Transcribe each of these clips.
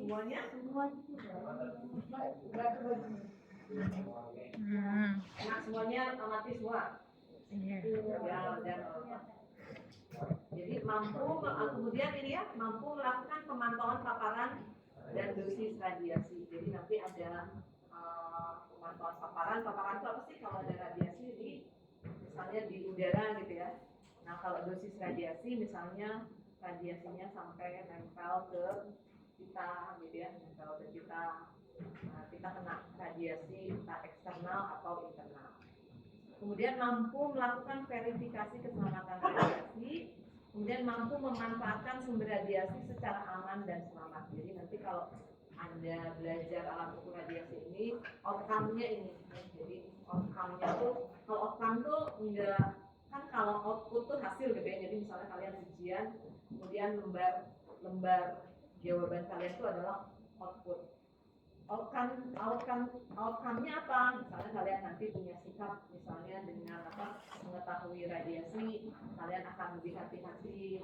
semuanya? Enak semuanya, amati semua. Ya, dan jadi mampu, kemudian ini ya, mampu melakukan pemantauan paparan dan dosis radiasi. Jadi nanti ada pemantauan paparan itu apa sih? Kalau ada radiasi di, misalnya di udara gitu ya. Nah kalau dosis radiasi misalnya radiasinya sampai nempel ke kita gitu ya, nempel ke kita, kita kena radiasi entah eksternal atau internal. Kemudian mampu melakukan verifikasi keselamatan radiasi, kemudian mampu memanfaatkan sumber radiasi secara aman dan selamat. Jadi nanti kalau Anda belajar alat ukur radiasi ini, outcome-nya ini. Jadi outcome-nya tuh, kalau outcome tuh enggak, kan kalau output tuh hasil gitu ya. Jadi misalnya kalian ujian, kemudian lembar jawaban kalian itu adalah output. Outcome-nya apa? Misalnya kalian nanti punya sikap, misalnya dengan mengetahui radiasi, kalian akan lebih hati-hati.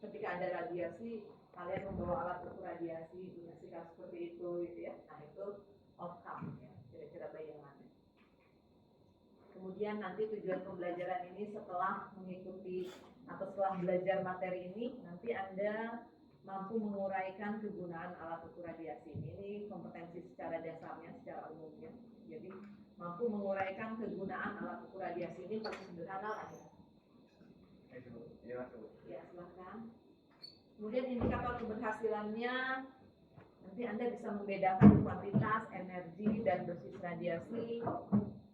Ketika ada radiasi, kalian membawa alat ukur radiasi, punya sikap seperti itu, gitu ya. Nah itu outcome, ya. Kira-kira bayangannya. Kemudian nanti tujuan pembelajaran ini setelah mengikuti atau setelah belajar materi ini, nanti Anda mampu menguraikan kegunaan alat ukur radiasi. Ini kompetensi secara dasarnya, secara umumnya. Jadi mampu menguraikan kegunaan alat ukur radiasi ini paling sederhana lah ya. Ya, silakan. Kemudian indikator keberhasilannya, nanti Anda bisa membedakan kuantitas, energi, dan dosis radiasi.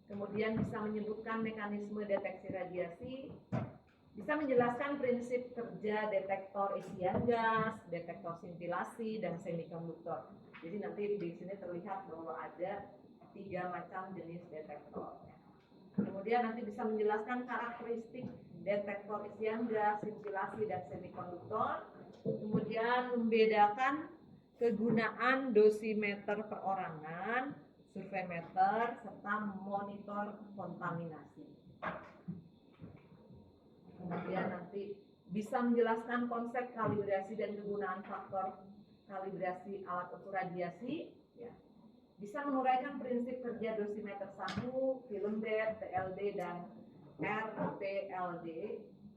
Kemudian bisa menyebutkan mekanisme deteksi radiasi. Bisa menjelaskan prinsip kerja detektor isian gas, detektor sintilasi, dan semikonduktor. Jadi nanti di sini terlihat bahwa ada 3 macam jenis detektor. Kemudian nanti bisa menjelaskan karakteristik detektor isian gas, sintilasi, dan semikonduktor. Kemudian membedakan kegunaan dosimeter perorangan, surveimeter, serta monitor kontaminasi. Kemudian nanti bisa menjelaskan konsep kalibrasi dan kegunaan faktor kalibrasi alat ukur radiasi, ya. Bisa menguraikan prinsip kerja dosimeter saku, Filembert, TLD, dan RPLD.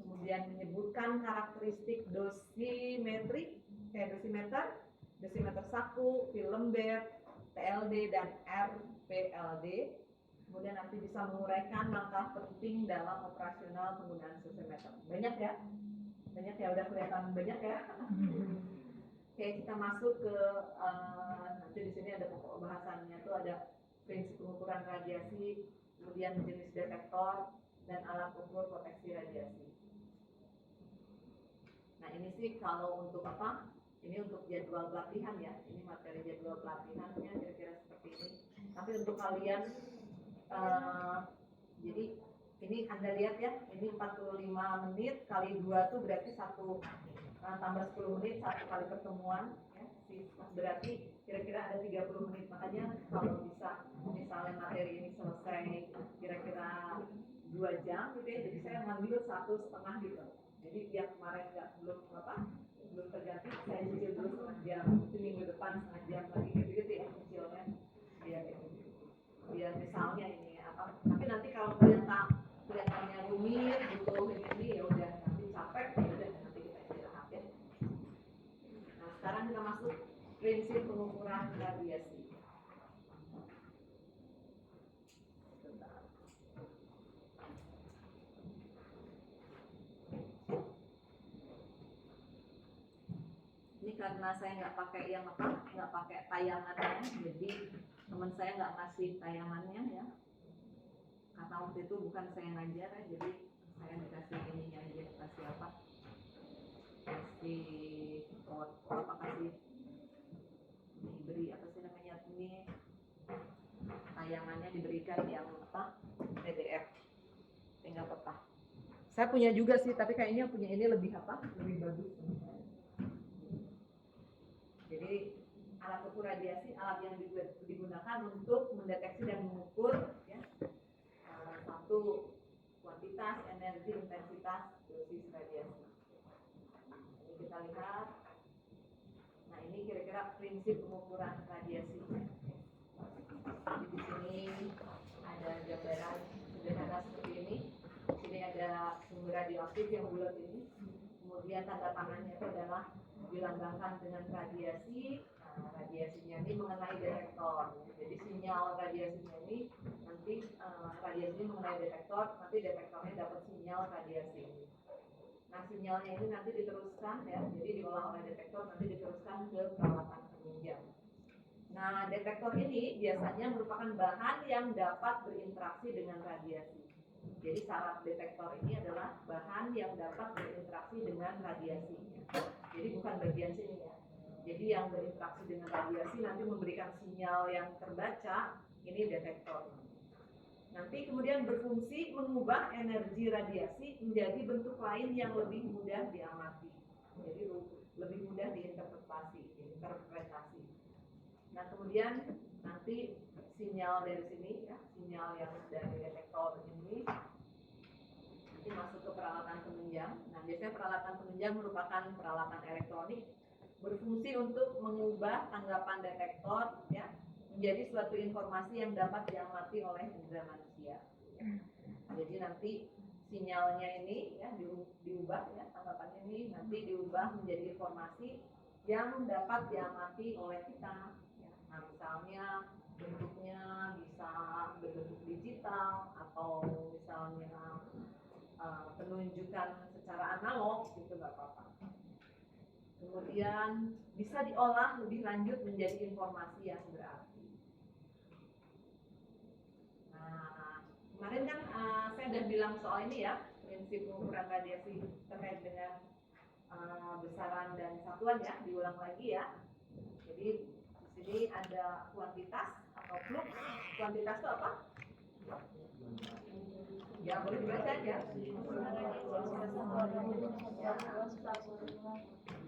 Kemudian menyebutkan karakteristik dosimeter saku, Filembert, TLD, dan RPLD. Kemudian nanti bisa menguraikan langkah penting dalam operasional penggunaan dosimeter. Banyak ya? Banyak ya, udah kelihatan banyak ya? Oke, kita masuk ke nanti di sini ada pokok bahasannya tuh ada prinsip pengukuran radiasi, kemudian jenis detektor, dan alat ukur proteksi radiasi. Nah ini sih kalau untuk apa? Ini untuk jadwal pelatihan ya. Ini materi jadwal pelatihannya kira-kira seperti ini. Tapi untuk kalian jadi ini Anda lihat ya, ini 45 menit kali 2 tuh berarti tambah 10 menit satu kali pertemuan ya. Berarti kira-kira ada 30 menit. Makanya kalau bisa misalnya materi ini selesai kira-kira 2 jam gitu ya, jadi saya ngambil 1,5 gitu. Jadi yang kemarin belum terganti, saya cicil dulu setengah jam, itu minggu depan setengah jam lagi gitu ya cicilnya. Ya misalnya ini apa, tapi nanti kalau kelihatannya rumit butuh ini ya udah nanti capek ya udah nanti kita istirahat ya. Nah sekarang kita masuk prinsip pengukuran radiasi. Ini karena saya nggak pakai tayangannya, jadi teman saya nggak ngasih tayangannya ya. Karena waktu itu bukan saya ngajar ya, jadi saya dikasih ininya aja, kasih apa? Kasih diberi apa sih namanya ini, tayangannya diberikan yang apa? PDF. Tinggal peta. Saya punya juga sih, tapi kayaknya punya ini lebih bagus. Jadi alat ukur radiasi, alat yang digunakan untuk mendeteksi dan mengukur ya, satu kuantitas, energi, intensitas, dosis radiasi. Ini kita lihat. Nah ini kira-kira prinsip pengukuran radiasi. Jadi di sini ada gambaran sederhana seperti ini. Di sini ada sumber radioaktif yang bulat ini. Kemudian tanda tangannya itu adalah dilambangkan dengan radiasi. Nah, radiasinya ini mengenai detektor. Jadi sinyal radiasinya ini nanti radiasi mengenai detektor, nanti detektornya dapat sinyal radiasi. Nah, sinyalnya ini nanti diteruskan ya, jadi diolah oleh detektor, nanti diteruskan ke peralatan penunjang. Nah, detektor ini biasanya merupakan bahan yang dapat berinteraksi dengan radiasi. Jadi syarat detektor ini adalah bahan yang dapat berinteraksi dengan radiasinya. Jadi bukan bagian sini ya. Jadi yang berinteraksi dengan radiasi nanti memberikan sinyal yang terbaca, ini detektor. Nanti kemudian berfungsi mengubah energi radiasi menjadi bentuk lain yang lebih mudah diamati. Jadi lebih mudah diinterpretasi. Nah, kemudian nanti sinyal dari sini ya, sinyal yang dari detektor ini nanti masuk ke peralatan penunjang. Nah, biasanya peralatan penunjang merupakan peralatan elektronik berfungsi untuk mengubah tanggapan detektor ya menjadi suatu informasi yang dapat diamati oleh indera manusia. Jadi nanti sinyalnya ini ya diubah ya, tanggapannya ini nanti diubah menjadi informasi yang dapat diamati oleh kita. Ya. Nah, misalnya bentuknya bisa berbentuk digital atau misalnya penunjukan secara analog gitu nggak apa-apa. Kemudian bisa diolah lebih lanjut menjadi informasi yang berarti. Nah, kemarin kan saya sudah bilang soal ini ya, prinsip pengukuran radiasi terkait dengan besaran dan satuan ya, diulang lagi ya. Jadi di sini ada kuantitas atau flux. Kuantitas itu apa? Ya boleh dibaca aja.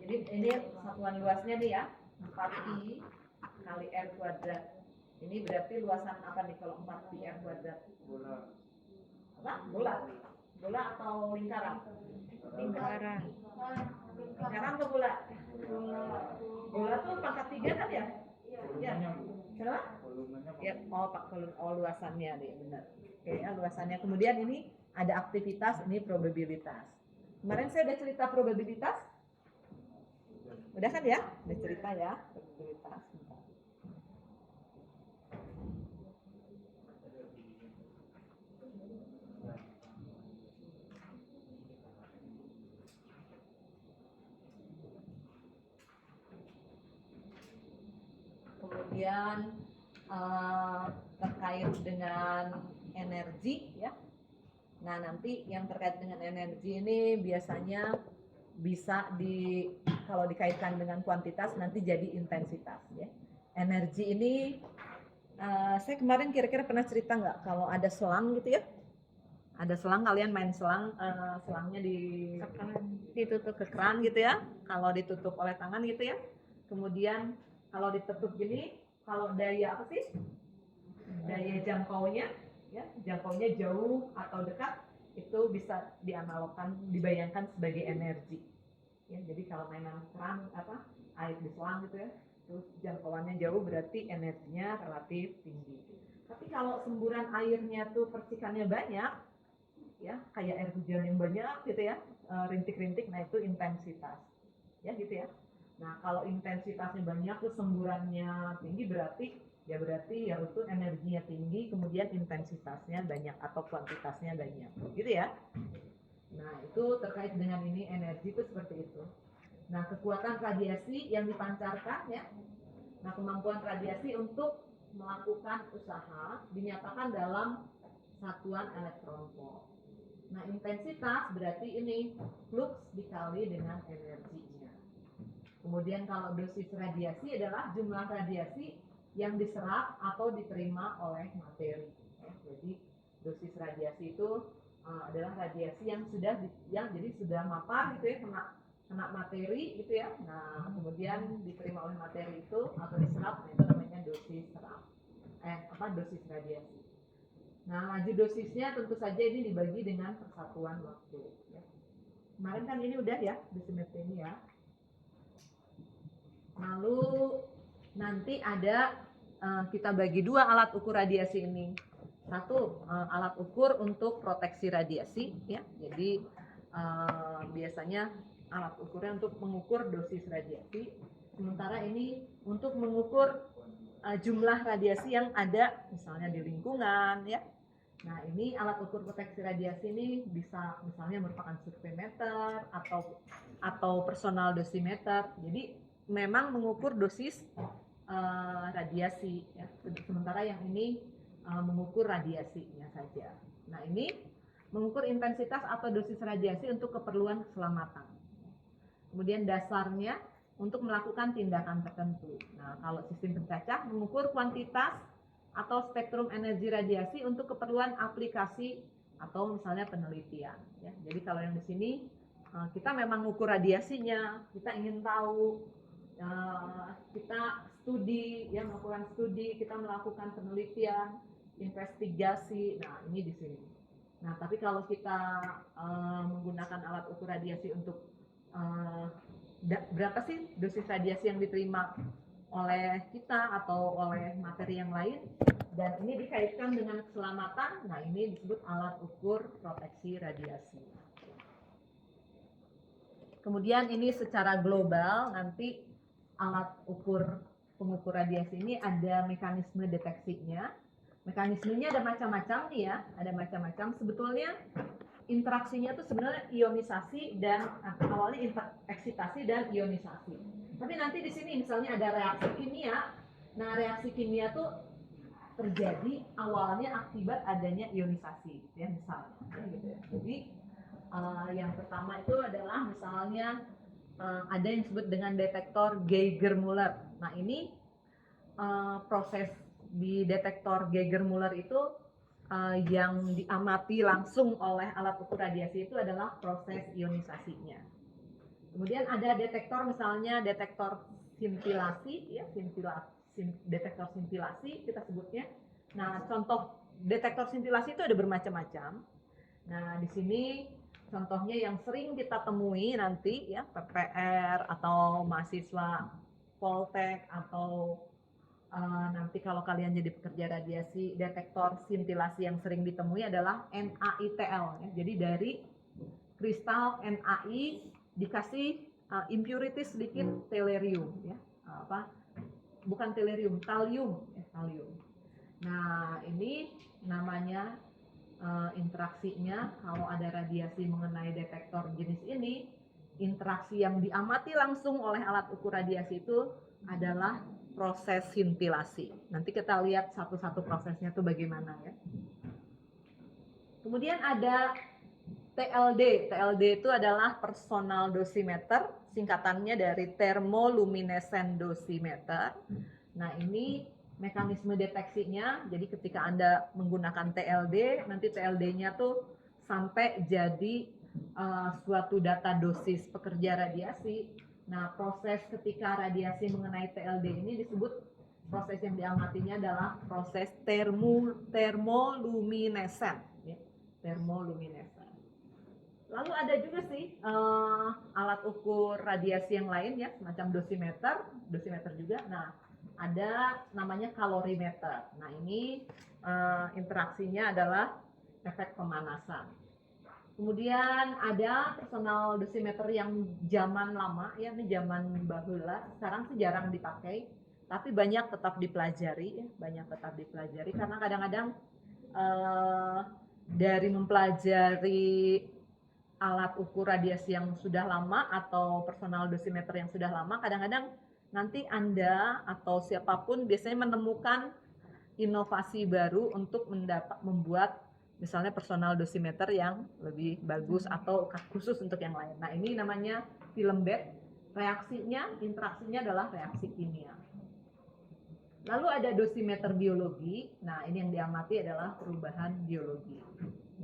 Jadi ini satuan luasnya nih ya, 4pi kali r kuadrat. Ini berarti luasan apa nih kalau 4pi r kuadrat? Apa? Bola atau lingkaran? Lingkaran atau bola? Bola tuh pangkat 3 kan ya? Iya. Kenapa? Ya, luasannya nih benar. Oke, ya, luasannya. Kemudian ini ada aktivitas, ini probabilitas. Kemarin saya udah cerita probabilitas. Udah kan ya? Udah cerita ya probabilitas. Kemudian terkait dengan energi ya. Nah, nanti yang terkait dengan energi ini biasanya bisa kalau dikaitkan dengan kuantitas nanti jadi intensitas ya. Energi ini saya kemarin kira-kira pernah cerita nggak kalau ada selang gitu ya? Ada selang, kalian main selang, selangnya ditutup ke keran gitu ya. Kalau ditutup oleh tangan gitu ya. Kemudian kalau ditutup gini, kalau daya apa sih? Daya jangkaunya ya, jangkaunya jauh atau dekat itu bisa dianalogkan, dibayangkan sebagai energi. Ya, jadi kalau mainan keran air di selang gitu ya, terus jangkauannya jauh berarti energinya relatif tinggi. Tapi kalau semburan airnya tuh percikannya banyak, ya kayak air hujan yang banyak gitu ya, rintik-rintik, nah itu intensitas, ya gitu ya. Nah kalau intensitasnya banyak terus semburannya tinggi berarti itu energinya tinggi, kemudian intensitasnya banyak atau kuantitasnya banyak, gitu ya. Nah itu terkait dengan ini energi itu seperti itu. Nah kekuatan radiasi yang dipancarkan ya, nah kemampuan radiasi untuk melakukan usaha dinyatakan dalam satuan elektron volt. Nah intensitas berarti ini flux dikali dengan energinya. Kemudian kalau dosis radiasi adalah jumlah radiasi yang diserap atau diterima oleh materi. Jadi dosis radiasi itu adalah radiasi yang sudah mapar gitu ya, kena materi gitu ya. Nah kemudian diterima oleh materi itu atau diserap, nah itu namanya dosis dosis radiasi. Nah laju dosisnya tentu saja ini dibagi dengan persatuan waktu. Ya. Kemarin kan ini udah ya di semester ini ya. Lalu nanti ada kita bagi dua alat ukur radiasi ini. Satu alat ukur untuk proteksi radiasi, ya. Jadi biasanya alat ukurnya untuk mengukur dosis radiasi. Sementara ini untuk mengukur jumlah radiasi yang ada, misalnya di lingkungan, ya. Nah, ini alat ukur proteksi radiasi ini bisa misalnya merupakan surveimeter atau personal dosimeter. Jadi memang mengukur dosis radiasi, ya. Sementara yang ini mengukur radiasinya saja. Nah, ini mengukur intensitas atau dosis radiasi untuk keperluan keselamatan. Kemudian dasarnya untuk melakukan tindakan tertentu. Nah, kalau sistem pencacah mengukur kuantitas atau spektrum energi radiasi untuk keperluan aplikasi atau misalnya penelitian, ya. Jadi kalau yang di sini kita memang mengukur radiasinya, kita ingin tahu, kita studi, ya, melakukan studi, kita melakukan penelitian, investigasi. Nah, ini di sini. Nah, tapi kalau kita menggunakan alat ukur radiasi untuk berapa sih dosis radiasi yang diterima oleh kita atau oleh materi yang lain, dan ini dikaitkan dengan keselamatan. Nah, ini disebut alat ukur proteksi radiasi. Kemudian ini secara global, nanti alat ukur pengukur radiasi ini ada mekanisme deteksinya. Mekanismenya ada macam-macam nih, ya, ada macam-macam. Sebetulnya interaksinya tuh sebenarnya ionisasi dan awalnya eksitasi dan ionisasi. Tapi nanti di sini misalnya ada reaksi kimia. Nah, reaksi kimia tuh terjadi awalnya akibat adanya ionisasi, ya, misalnya. Gitu ya. Jadi yang pertama itu adalah misalnya ada yang disebut dengan detektor Geiger-Müller. Nah, ini proses di detektor Geiger-Müller itu yang diamati langsung oleh alat ukur radiasi itu adalah proses ionisasinya. Kemudian ada detektor, misalnya detektor sintilasi, ya, detektor sintilasi kita sebutnya. Nah, contoh detektor sintilasi itu ada bermacam-macam. Nah, di sini contohnya yang sering kita temui nanti, ya, PPR atau mahasiswa Poltek atau nanti kalau kalian jadi pekerja radiasi, detektor sintilasi yang sering ditemui adalah NaITL, ya. Jadi dari kristal NaI dikasih impurity sedikit tellurium, ya. Bukan tellurium, thallium, thallium. Nah, ini namanya interaksinya kalau ada radiasi mengenai detektor jenis ini, interaksi yang diamati langsung oleh alat ukur radiasi itu adalah proses sintilasi. Nanti kita lihat satu-satu prosesnya itu bagaimana, ya. Kemudian ada TLD. TLD itu adalah personal dosimeter, singkatannya dari thermoluminescent dosimeter. Nah, ini mekanisme deteksinya. Jadi ketika Anda menggunakan TLD, nanti TLD-nya tuh sampai jadi suatu data dosis pekerja radiasi. Nah, proses ketika radiasi mengenai TLD ini disebut, proses yang diamatinya adalah proses thermoluminescent, ya, thermoluminescent. Lalu ada juga sih alat ukur radiasi yang lain, ya, semacam dosimeter juga. Nah, ada namanya kalorimeter. Nah, ini interaksinya adalah efek pemanasan. Kemudian ada personal dosimeter yang zaman lama, ya, ini zaman bahula, sekarang sih jarang dipakai, tapi banyak tetap dipelajari, ya, karena kadang-kadang dari mempelajari alat ukur radiasi yang sudah lama atau personal dosimeter yang sudah lama, kadang-kadang nanti Anda atau siapapun biasanya menemukan inovasi baru untuk membuat misalnya personal dosimeter yang lebih bagus atau khusus untuk yang lain. Nah, ini namanya film bed. Reaksinya, interaksinya adalah reaksi kimia. Lalu ada dosimeter biologi. Nah, ini yang diamati adalah perubahan biologi.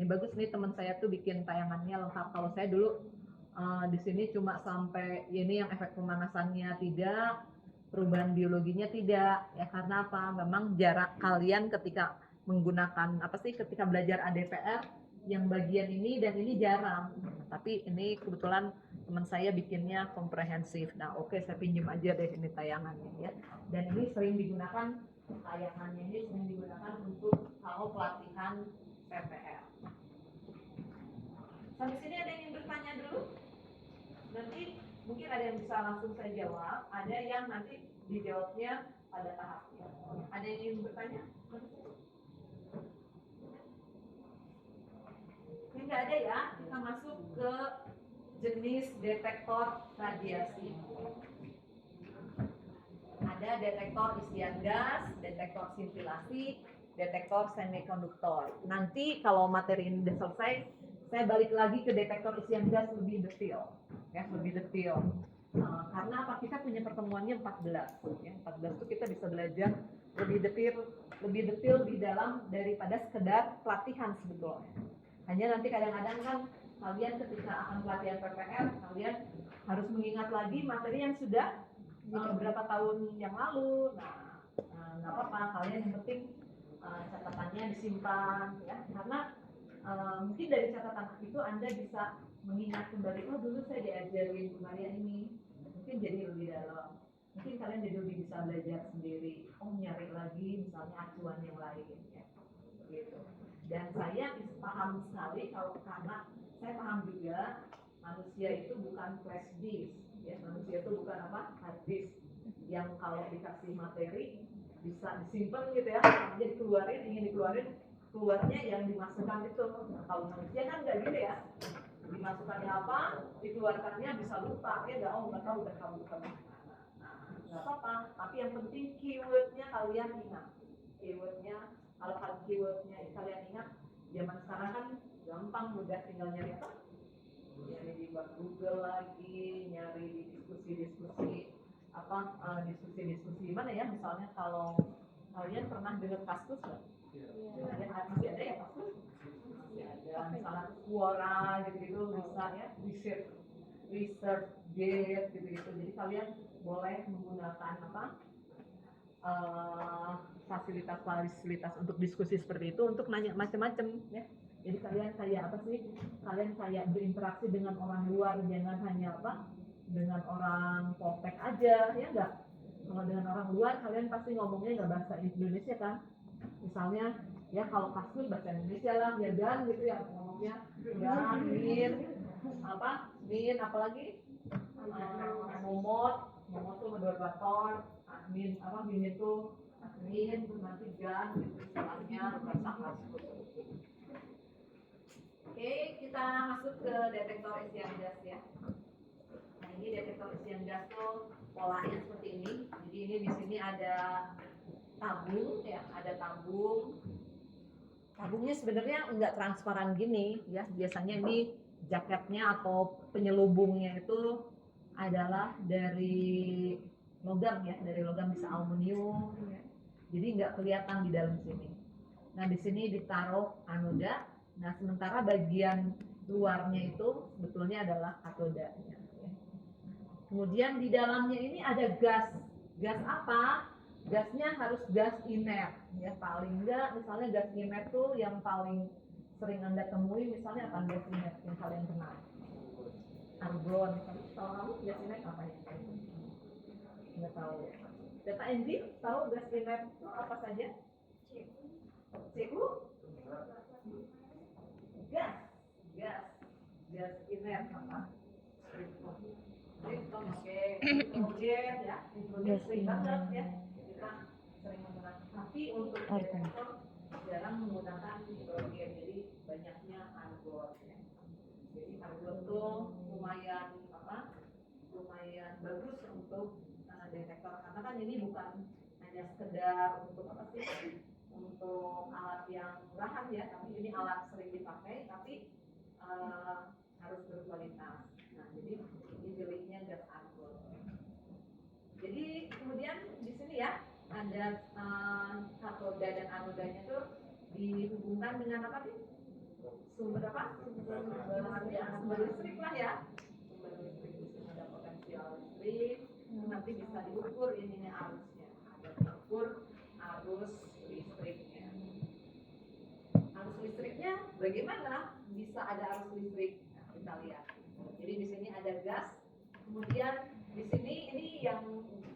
Ini bagus nih, teman saya tuh bikin tayangannya lengkap. Kalau saya dulu di sini cuma sampai ini yang efek pemanasannya tidak, perubahan biologinya tidak, ya, karena apa? Memang jarak kalian ketika menggunakan ketika belajar ADPR yang bagian ini dan ini jarang. Tapi ini kebetulan teman saya bikinnya komprehensif. Nah, oke, saya pinjam aja deh ini tayangannya ya. Dan ini sering digunakan, tayangannya ini sering digunakan untuk kalau pelatihan PPL. Sampai sini ada yang ingin bertanya dulu? Nanti mungkin ada yang bisa langsung saya jawab, ada yang nanti dijawabnya pada tahapnya. Ada yang ingin bertanya? Ini nggak ada ya, kita masuk ke jenis detektor radiasi. Ada detektor isian gas, detektor sintilasi, detektor semikonduktor. Nanti kalau materi ini sudah selesai, saya balik lagi ke detektor isian gas lebih detail, ya, lebih detail. Karena apa, kita punya pertemuannya 14, ya, 14 itu kita bisa belajar lebih detail di dalam daripada sekedar pelatihan sebetulnya. Hanya nanti kadang-kadang kan kalian ketika akan pelatihan PPR, kalian harus mengingat lagi materi yang sudah beberapa tahun yang lalu. Nah, nggak apa-apa, kalian yang penting catatannya disimpan, ya, karena mungkin dari catatan itu Anda bisa mengingat kembali, oh dulu saya diajarin Maria ini, mungkin jadi lebih dalam. Mungkin kalian jadi lebih bisa belajar sendiri, oh nyari lagi misalnya acuan yang lain, ya, gitu. Dan saya paham sekali karena saya paham juga manusia itu bukan flash disk, ya, manusia itu bukan apa, hard disk yang kalau dikasih materi bisa disimpan gitu ya, aja dikeluarin, ingin dikeluarin, keluarnya yang dimasukkan itu. Nah, kalau manusia kan nggak gitu ya, dimasukkannya apa, dikeluarkannya bisa lupa, ya nggak tahu udah kamu kemana. Nah, nggak apa-apa, tapi yang penting keywordnya kalian ingat, keywordnya. Kalau keywordnya kalian ingat, zaman sekarang kan gampang, mudah, tinggal nyari apa? Nyari di Google lagi, nyari di diskusi-diskusi apa, diskusi-diskusi mana ya, misalnya kalau kalian pernah dengar Kaskus nggak? Masih ada ya Kaskus? Masih ada, misalnya Quora gitu-gitu bisa ya, research gate gitu-gitu. Jadi kalian boleh menggunakan apa, fasilitas untuk diskusi seperti itu, untuk nanya macam-macam, ya. Jadi kalian kayak apa sih? Kalian kayak berinteraksi dengan orang luar, jangan hanya apa? Dengan orang Poltek aja, ya enggak? Kalau dengan orang luar kalian pasti ngomongnya nggak bahasa Indonesia kan? Misalnya ya kalau Kaskus bahasa Indonesia lah, ya dan gitu ya ngomongnya, dan min apalagi momot tuh moderator, min itu admin, terus nanti gan gitu istilahnya bahasa Kaskus. Oke, kita masuk ke detektor isian gas ya. Nah, ini detektor isian gas tuh polanya seperti ini. Jadi ini di sini ada tabung ya, ada tabung. Tabungnya sebenarnya enggak transparan gini ya. Biasanya ini jaketnya atau penyelubungnya itu adalah dari logam ya, dari logam bisa aluminium ya. Jadi enggak kelihatan di dalam sini. Nah, di sini ditaruh anoda. Nah, sementara bagian luarnya itu sebetulnya adalah katodanya. Kemudian di dalamnya ini ada gas. Gas apa? Gasnya harus gas inert. Ya, paling enggak misalnya gas inert tuh yang paling sering Anda temui misalnya apa gas inert yang kalian kenal? Argon. Tahu kamu gas inert apa ya? Enggak tahu. Data engine tahu gas inert itu apa saja? CU? Gas inert apa? Krypton, oke. Hidrogen ya, hidrogen sering banget ya, kita sering menggunakan. Tapi untuk detektor jarang menggunakan hidrogen, jadi banyaknya argon ya. Jadi argon tuh lumayan bagus untuk detektor, karena kan ini bukan hanya sekedar untuk apa sih, untuk alat yang murahan ya, tapi ini alat sering dipakai, tapi harus berkualitas. Nah, jadi ini jeliknya gas argon. Jadi kemudian di sini ya ada katoda dan anodanya tuh dihubungkan dengan apa sih? Sumber apa? Sumber listrik lah ya. Sumber listrik, di sini ada potensial listrik. Nanti bisa diukur ininya arusnya. Ada diukur arus listriknya. Arus listriknya bagaimana bisa ada arus listrik? Nah, kita lihat. Jadi Jadi di sini ada gas, kemudian di sini ini yang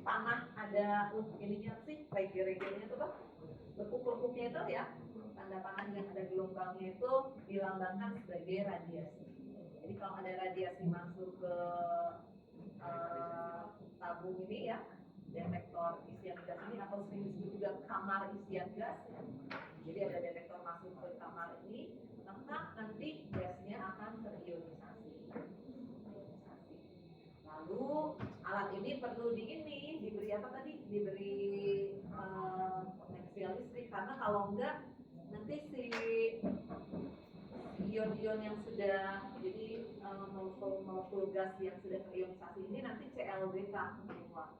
tanah ada ininya sih, regi-reginya itu Pak, lekuk-lekuknya itu ya, tanda tangan yang ada gelombangnya itu dilambangkan sebagai radiasi. Jadi kalau ada radiasi masuk ke tabung ini ya, detektor isian gas ini, atau sering disebut juga kamar isian gas ya. Jadi ada detektor masuk ke kamar ini, maka nanti gasnya akan terionisasi. Lalu alat ini perlu diberi apa tadi? Diberi potensial listrik, karena kalau enggak nanti si ion-ion yang sudah jadi molekul gas yang sudah terionisasi ini nanti ClBK keluar.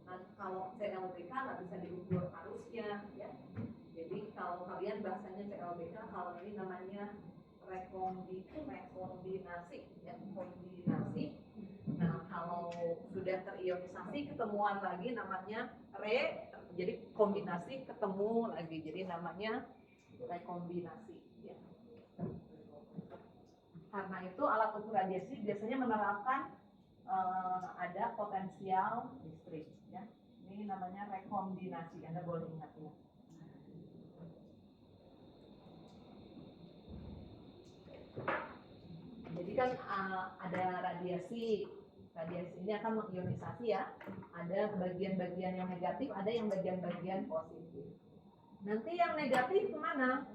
Nah, kalau ClBK nggak bisa diukur arusnya ya. Jadi kalau kalian bahasanya ClBK, kalau ini namanya rekombinasi ya, kombinasi. Nah, kalau sudah terionisasi ketemuan lagi namanya jadi kombinasi ketemu lagi, jadi namanya rekombinasi ya. Karena itu alat ukur radiasi biasanya menerapkan ada potensial listrik ya. Ini namanya rekombinasi, Anda boleh ingat ya. Jadi kan ada radiasi ini akan mengionisasi ya. Ada bagian-bagian yang negatif, ada yang bagian-bagian positif. Nanti yang negatif kemana?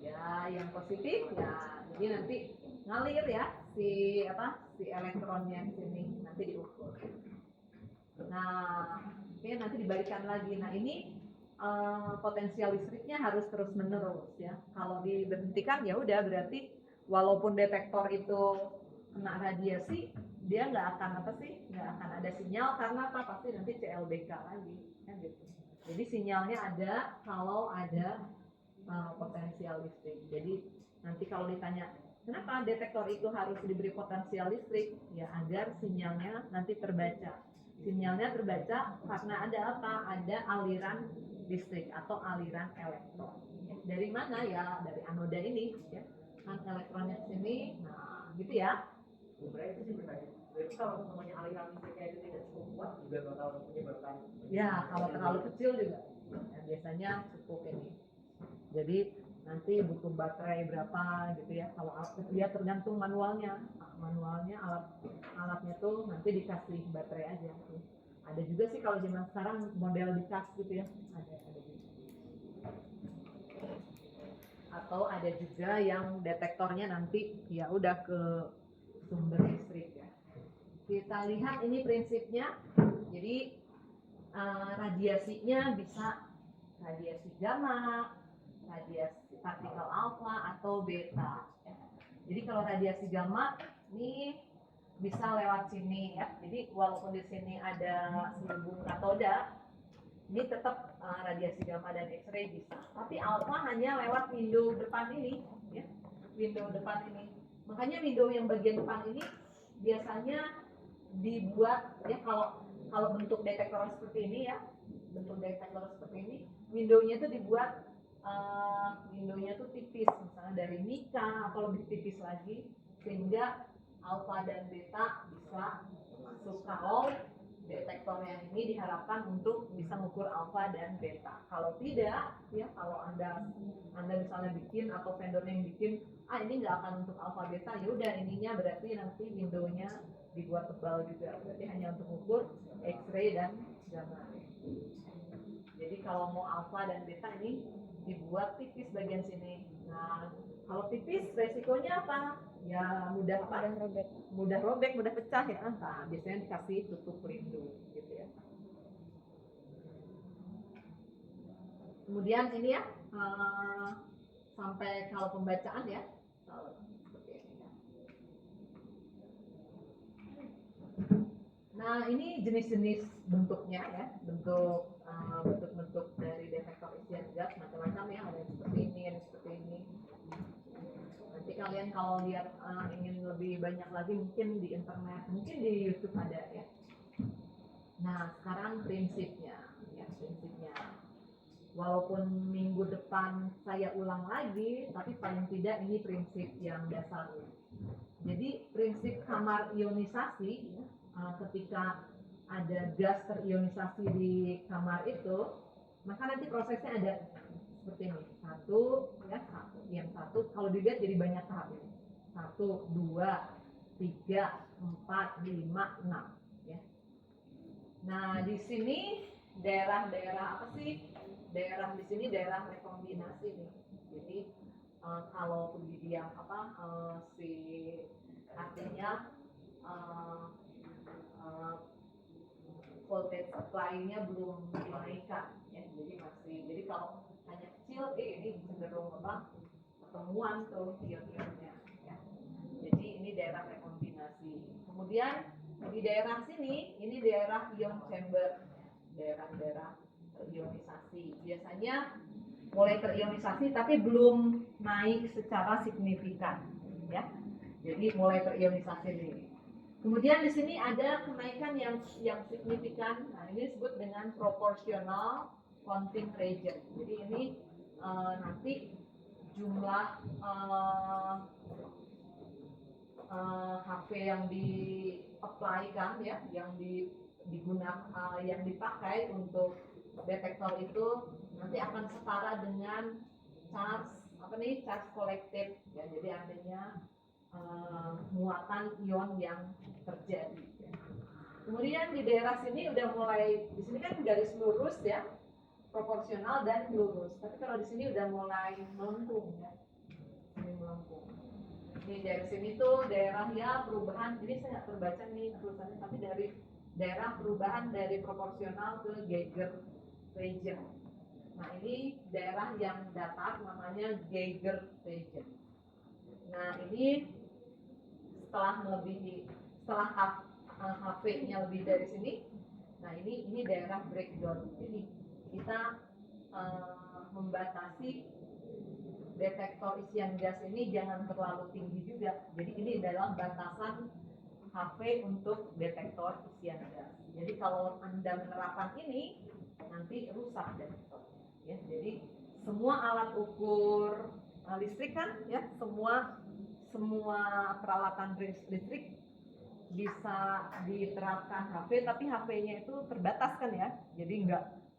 Ya, yang positif ya. Jadi nanti ngalir ya si elektronnya di sini nanti diukur. Nah, oke, nanti dibalikan lagi. Nah, ini potensial listriknya harus terus menerus ya. Kalau diberhentikan ya udah, berarti walaupun detektor itu kena radiasi, dia nggak akan ada sinyal, karena apa? Pasti nanti ClBK lagi kan gitu. Jadi sinyalnya ada kalau ada potensial listrik. Jadi nanti kalau ditanya kenapa detektor itu harus diberi potensial listrik, ya agar sinyalnya nanti terbaca. Sinyalnya terbaca karena ada apa? Ada aliran listrik atau aliran elektron. Dari mana ya? Dari anoda ini ya. Kan elektronnya ke sini. Nah, gitu ya. Berarti sih berarti kalau semuanya aliran listriknya itu tidak cukup kuat juga bakal menyebabkan. Ya, kalau terlalu kecil juga. Ya, biasanya cukup ini. Jadi nanti butuh baterai berapa gitu ya. Kalau dia tergantung manualnya. Manualnya alatnya tuh nanti dikasih baterai aja. Ada juga sih kalau zaman sekarang model dicas gitu ya. Ada juga. Atau ada juga yang detektornya nanti ya udah ke sumber listrik ya. Kita lihat ini prinsipnya. Jadi radiasinya bisa radiasi gamma, radiasi partikel alfa atau beta. Jadi kalau radiasi gamma ini bisa lewat sini ya. Jadi walaupun di sini ada selubung katoda, ini tetap radiasi gamma dan X-ray bisa. Tapi alfa hanya lewat window depan ini ya. Window depan ini. Makanya window yang bagian depan ini biasanya dibuat ya, kalau bentuk detektor seperti ini ya, bentuk detektor seperti ini, windownya itu dibuat windownya tuh tipis, misalnya dari mica atau lebih tipis lagi, sehingga alfa dan beta bisa masuk. Kalau detektor yang ini diharapkan untuk bisa mengukur alfa dan beta. Kalau tidak ya, kalau anda misalnya bikin atau vendor yang bikin ini nggak akan untuk alfa beta, ya udah ininya berarti nanti windownya dibuat tebal juga, berarti hanya untuk mengukur X-ray dan gamma. Jadi kalau mau alfa dan beta ini dibuat tipis bagian sini. Nah, kalau tipis resikonya apa? Ya mudah robek, mudah pecah ya. Nah, biasanya dikasih tutup pelindung gitu ya. Kemudian ini ya, sampai kalau pembacaan ya, seperti ini ya. Nah, ini jenis-jenis bentuknya ya, bentuk dari detektor isian gas macam-macam ya, ada yang seperti ini, ada yang seperti ini. Nanti kalian kalau lihat ingin lebih banyak lagi mungkin di internet, mungkin di YouTube ada ya. Nah, sekarang prinsipnya. Walaupun minggu depan saya ulang lagi, tapi paling tidak ini prinsip yang dasarnya. Jadi prinsip kamar ionisasi ya, ketika ada gas terionisasi di kamar itu, maka nanti prosesnya ada seperti ini. Satu, ya satu. Yang satu kalau dilihat jadi banyak tahap ini. 1, 2, 3, 4, 5, 6. Ya. Nah di sini daerah-daerah apa sih? Daerah di sini daerah rekombinasi nih. Jadi kalau yang si artinya voltage supply-nya belum dinaikkan ya, jadi kalau hanya kecil ini cenderung pertemuan tuh ion-ionnya ya. Jadi ini daerah rekombinasi. Kemudian di daerah sini ini daerah ion chamber, daerah-daerah terionisasi. Biasanya mulai terionisasi tapi belum naik secara signifikan ya. Jadi mulai terionisasi ini. Kemudian di sini ada kenaikan yang signifikan. Nah, ini disebut dengan proportional counting region. Jadi ini nanti jumlah HP yang di-apply-kan ya, yang digunakan, yang dipakai untuk detektor itu nanti akan setara dengan charge collected ya. Jadi artinya muatan ion yang terjadi. Kemudian di daerah sini udah mulai, di sini kan garis lurus ya, proporsional dan lurus. Tapi kalau di sini udah mulai melengkung ya, ini melengkung. Ini dari sini tuh daerah ya perubahan. Ini saya nggak terbaca nih tulisannya, tapi dari daerah perubahan dari proporsional ke Geiger region. Nah ini daerah yang datar namanya Geiger region. Nah ini setelah HP-nya lebih dari sini, nah ini daerah breakdown. Jadi kita membatasi detektor isian gas ini jangan terlalu tinggi juga. Jadi ini adalah batasan HP untuk detektor isian gas. Jadi kalau Anda menerapkan ini, nanti rusak detektornya. Ya, jadi semua alat ukur listrik kan, ya semua peralatan listrik bisa diterapkan HP, tapi HP-nya itu terbatas kan ya. Jadi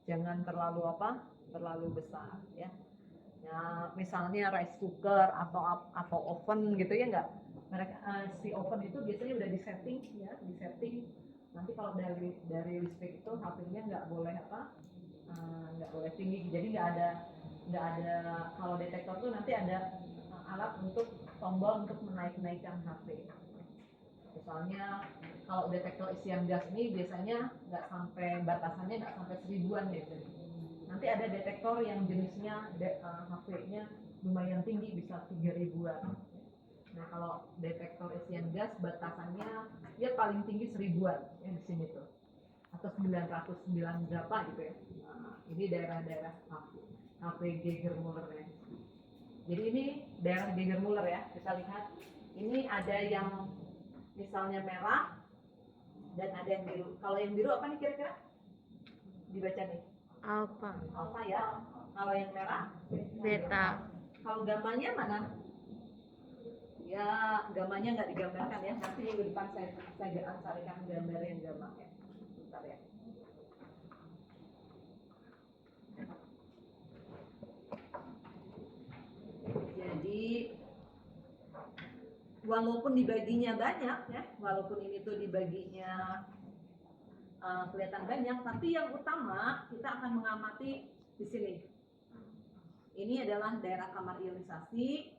jangan terlalu besar ya. Ya, misalnya rice cooker atau oven gitu ya enggak. Mereka si oven itu biasanya udah disetting ya, nanti kalau dari listrik itu HP-nya nggak boleh tinggi. Jadi nggak ada kalau detektor tuh nanti ada alat untuk tombol untuk menaikkan HP. Misalnya kalau detektor isian gas ini biasanya batasannya nggak sampai 1000-an gitu. Nanti ada detektor yang jenisnya HP-nya lumayan tinggi, bisa 3000-an. Nah kalau detektor isian gas batasannya ya paling tinggi 1000-an ya di sini tuh, atau 909 berapa gitu ya. Nah, ini daerah-daerah HP Geiger-Müller ya. Jadi ini daerah Geiger-Müller ya. Kita lihat ini ada yang misalnya merah dan ada yang biru. Kalau yang biru apa nih kira-kira? Dibaca nih. Alpha ya. Kalau yang merah? Beta. Kalau gamanya mana? Ya, gamanya nggak digambarkan ya. Nanti minggu depan saya carikan gambar yang gamma ya. Bentar ya. Jadi walaupun dibaginya banyak ya, walaupun ini tuh dibaginya kelihatan banyak, tapi yang utama kita akan mengamati di sini. Ini adalah daerah kamar ionisasi,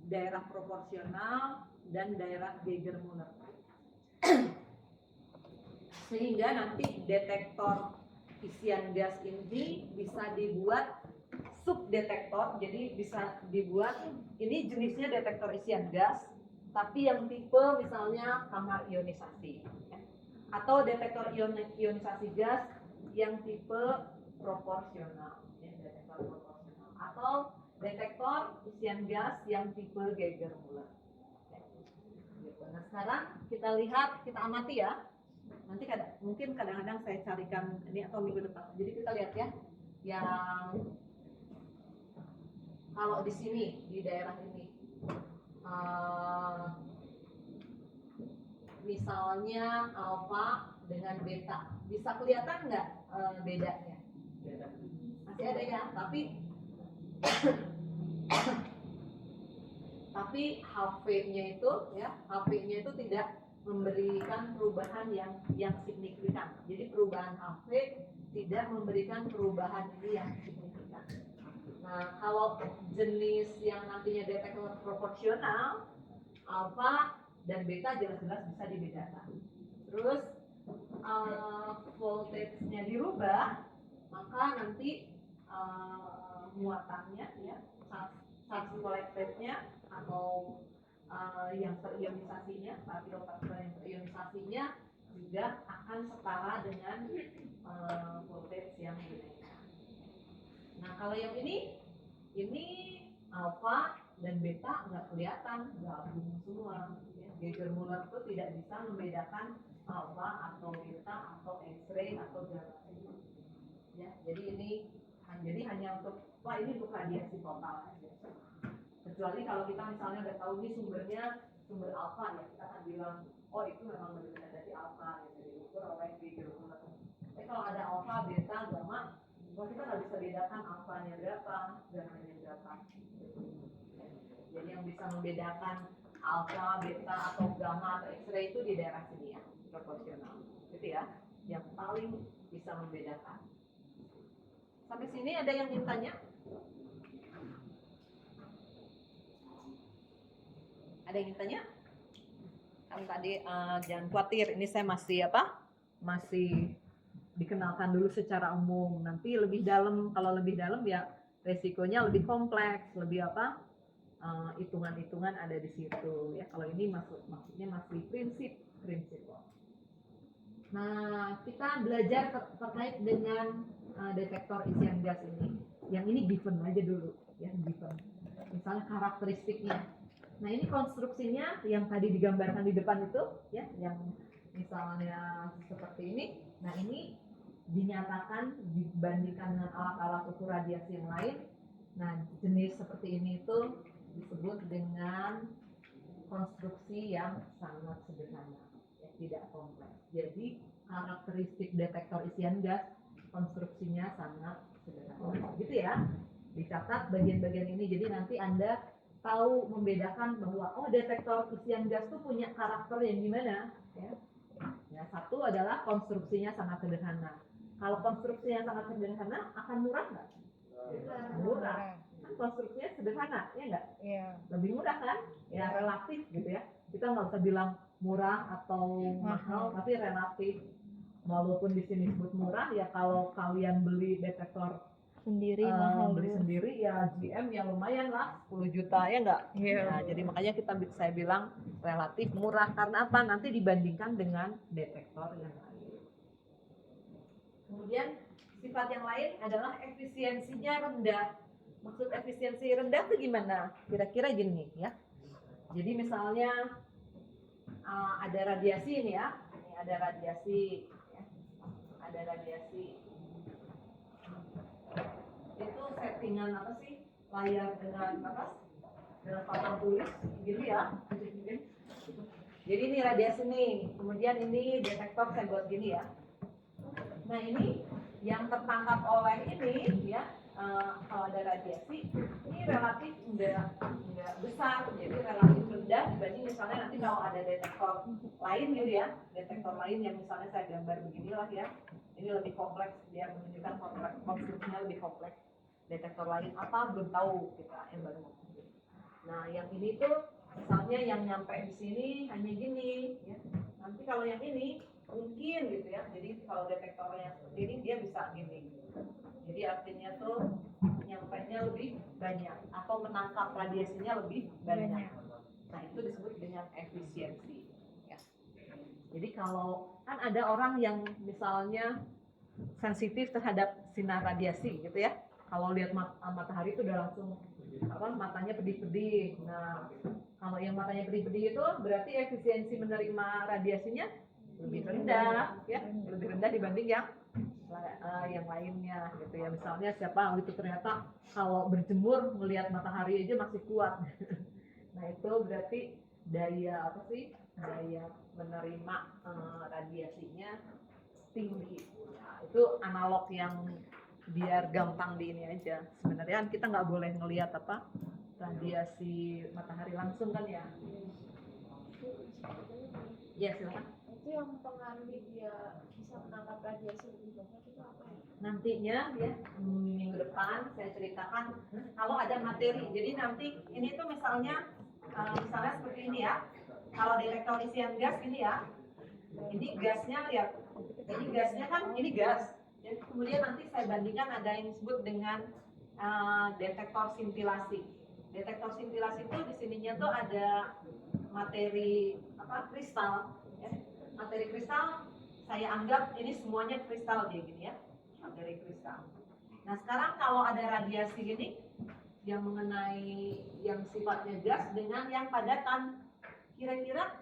daerah proporsional, dan daerah Geiger-Müller. Sehingga nanti detektor isian gas ini bisa dibuat subdetektor, jadi bisa dibuat ini jenisnya detektor isian gas, tapi yang tipe misalnya kamar ionisasi, ya. Atau detektor ionisasi gas yang tipe proporsional, ya, detektor proporsional, atau detektor isian gas yang tipe Geiger-Müller. Nah sekarang kita amati ya. Nanti mungkin kadang-kadang saya carikan ini atau minggu depan. Jadi kita lihat ya, yang kalau di sini di daerah ini misalnya alfa dengan beta, bisa kelihatan nggak bedanya? Masih ada ya, tapi HV-nya itu ya, HV-nya itu tidak memberikan perubahan yang signifikan. Jadi perubahan HV tidak memberikan perubahan ini yang signifikan. Nah, kalau jenis yang nantinya detektor proporsional, alfa dan beta jelas-jelas bisa dibedakan. Terus voltage-nya dirubah, maka nanti muatannya ya, charge collected-nya atau yang terionisasinya, partikel-partikel yang terionisasinya juga akan setara dengan voltage yang dinaikkan. Nah, kalau yang ini alfa dan beta nggak kelihatan, gabung semua. Ya. Geiger-Müller itu tidak bisa membedakan alfa atau beta atau X-ray atau gamma. Ya, jadi hanya untuk ini untuk radiasi total aja. Kecuali kalau kita misalnya udah tahu ini sumber alfa, ya kita akan bilang itu memang benar-benar dari alfa ya, dari ukur oleh Geiger-Müller. Kalau ada alfa, beta, gamma, kita nggak bisa bedakan alfanya berapa, gammanya berapa. Jadi yang bisa membedakan alfa, beta, atau gamma atau X-ray itu di daerah sini ya, proporsional. Gitu ya, yang paling bisa membedakan. Sampai sini ada yang ingin tanya? Ada yang ingin tanya? Kan tadi jangan khawatir, ini saya masih dikenalkan dulu secara umum. Nanti lebih dalam, kalau lebih dalam ya resikonya lebih kompleks, lebih hitungan-hitungan ada di situ ya. Kalau ini maksudnya masih prinsip. Nah, kita belajar terkait dengan detektor isian gas ini. Yang ini given aja dulu ya, given. Misalnya karakteristiknya. Nah, ini konstruksinya yang tadi digambarkan di depan itu ya, yang misalnya seperti ini. Nah, ini dinyatakan dibandingkan dengan alat-alat ukur radiasi yang lain. Nah, jenis seperti ini itu disebut dengan konstruksi yang sangat sederhana, ya, tidak kompleks. Jadi karakteristik detektor isian gas konstruksinya sangat sederhana, gitu ya. Dicatat bagian-bagian ini, jadi nanti Anda tahu membedakan bahwa detektor isian gas itu punya karakter yang gimana, ya. Ya, satu adalah konstruksinya sangat sederhana. Kalau konstruksinya sangat sederhana, akan murah nggak? Murah. Kan konstruksinya sederhana, ya nggak? Iya. Lebih murah kan? Ya relatif gitu ya. Kita nggak usah bilang murah atau mahal, tapi relatif. Walaupun di sini disebut murah, ya kalau kalian beli detektor sendiri mahal, beli sendiri ya GM ya lumayan lah, 10 juta ya nggak? Yeah. Nah, jadi makanya saya bilang relatif murah, karena apa? Nanti dibandingkan dengan detektor yang lain. Kemudian sifat yang lain adalah efisiensinya rendah. Maksud efisiensi rendah itu gimana? Kira-kira gini ya. Jadi misalnya ada radiasi ini ya, ini ada radiasi, ya. Ada radiasi. Itu settingan apa sih? Layar dengan papan tulis, gitu ya. Jadi ini radiasi nih, kemudian ini detektor saya buat gini ya. Nah, ini yang tertangkap oleh ini ya. Kalau ada radiasi ini relatif enggak besar, jadi relatif rendah dibanding misalnya nanti kalau ada detektor lain gitu ya, detektor lain yang misalnya saya gambar beginilah ya, ini lebih kompleks, dia menunjukkan konstruksinya lebih kompleks. Detektor lain apa belum tahu kita yang baru. Nah, yang ini tuh misalnya yang nyampe di sini hanya gini ya, nanti kalau yang ini mungkin gitu ya, jadi kalau detektornya seperti ini dia bisa gini. Jadi artinya tuh nyampainya lebih banyak atau menangkap radiasinya lebih banyak. Nah, itu disebut dengan efisiensi. Ya. Jadi kalau kan ada orang yang misalnya sensitif terhadap sinar radiasi gitu ya. Kalau lihat matahari itu udah langsung matanya pedih-pedih. Nah, kalau yang matanya pedih-pedih itu berarti efisiensi menerima radiasinya lebih rendah, ya, lebih rendah dibanding yang lainnya gitu ya. Misalnya siapa itu ternyata kalau berjemur melihat matahari aja masih kuat. Nah, itu berarti daya daya menerima radiasinya tinggi. Nah, itu analog yang biar gampang di ini aja. Sebenarnya kan kita nggak boleh ngelihat apa radiasi matahari langsung kan ya. Ya silakan. Itu yang mempengaruhi dia bisa menangkap radiasi lebih banyak itu apa ya? Nantinya ya minggu depan saya ceritakan kalau ada materi. Jadi nanti ini tuh misalnya seperti ini ya. Kalau detektor isian gas ini ya. Ini gasnya lihat. Ini gasnya kan ini gas. Dan kemudian nanti saya bandingkan ada yang disebut dengan detektor sintilasi. Detektor sintilasi itu di sininya tuh ada materi apa kristal. Ya. Materi kristal saya anggap ini semuanya kristal kayak gini ya, materi kristal. Nah sekarang kalau ada radiasi gini yang mengenai yang sifatnya gas dengan yang padatan, kira-kira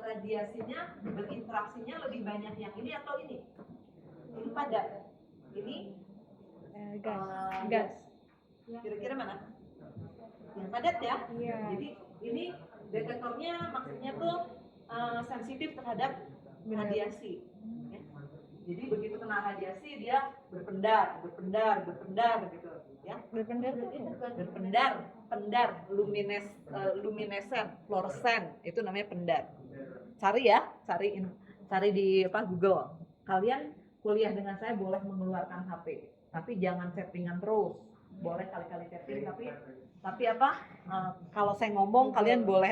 radiasinya berinteraksinya lebih banyak yang ini atau ini? Ini padat, ini gas. Kira-kira mana? Yang padat ya? Iya. Jadi ini detektornya maksudnya tuh sensitif terhadap radiasi. Ya. Jadi begitu kena radiasi dia berpendar gitu, ya. Pendar, luminesen, fluoresen, itu namanya pendar. Cari di Google. Kalian kuliah dengan saya boleh mengeluarkan HP, tapi jangan chattingan terus. Boleh kali-kali chatting, tapi kalau saya ngomong kalian boleh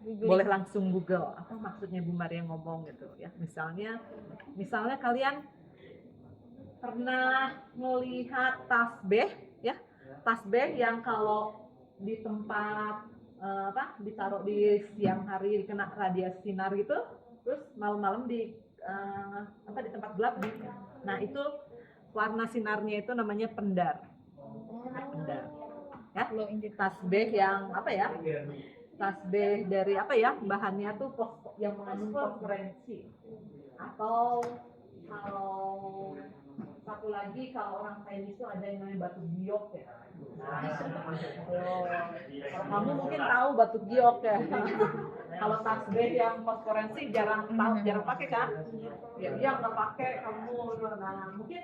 boleh langsung Google apa maksudnya Bu Maria ngomong gitu ya. Misalnya kalian pernah melihat tasbih ya, tasbih yang kalau di tempat ditaruh di siang hari kena radiasi sinar gitu, terus malam-malam di tempat gelap nah itu warna sinarnya itu namanya pendar. Ya, tasbih yang tasbih dari bahannya tuh yang mengandung fosforensi. Atau kalau satu lagi kalau orang Chinese itu ada yang namanya batu giok ya. Kalau kamu mungkin tahu batu giok ya. Kalau tasbih yang fosforensi jarang pakai kan? Ya dia nggak pakai kamu. Nah mungkin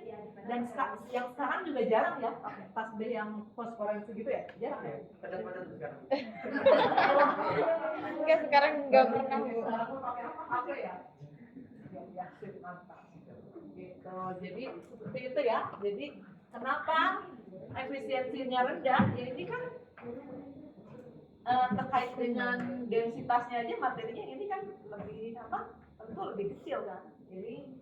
dan yang sekarang juga jarang ya tasbih yang fosforensi gitu ya, jarang ya. Enggak, sekarang nggak pernah. Sekarang pakai ya. Ya mantap. Gitu. Jadi seperti itu ya. Jadi kenapa efisiensinya rendah? Ya ini kan terkait dengan densitasnya aja materinya ini kan lebih tentu lebih kecil kan. Jadi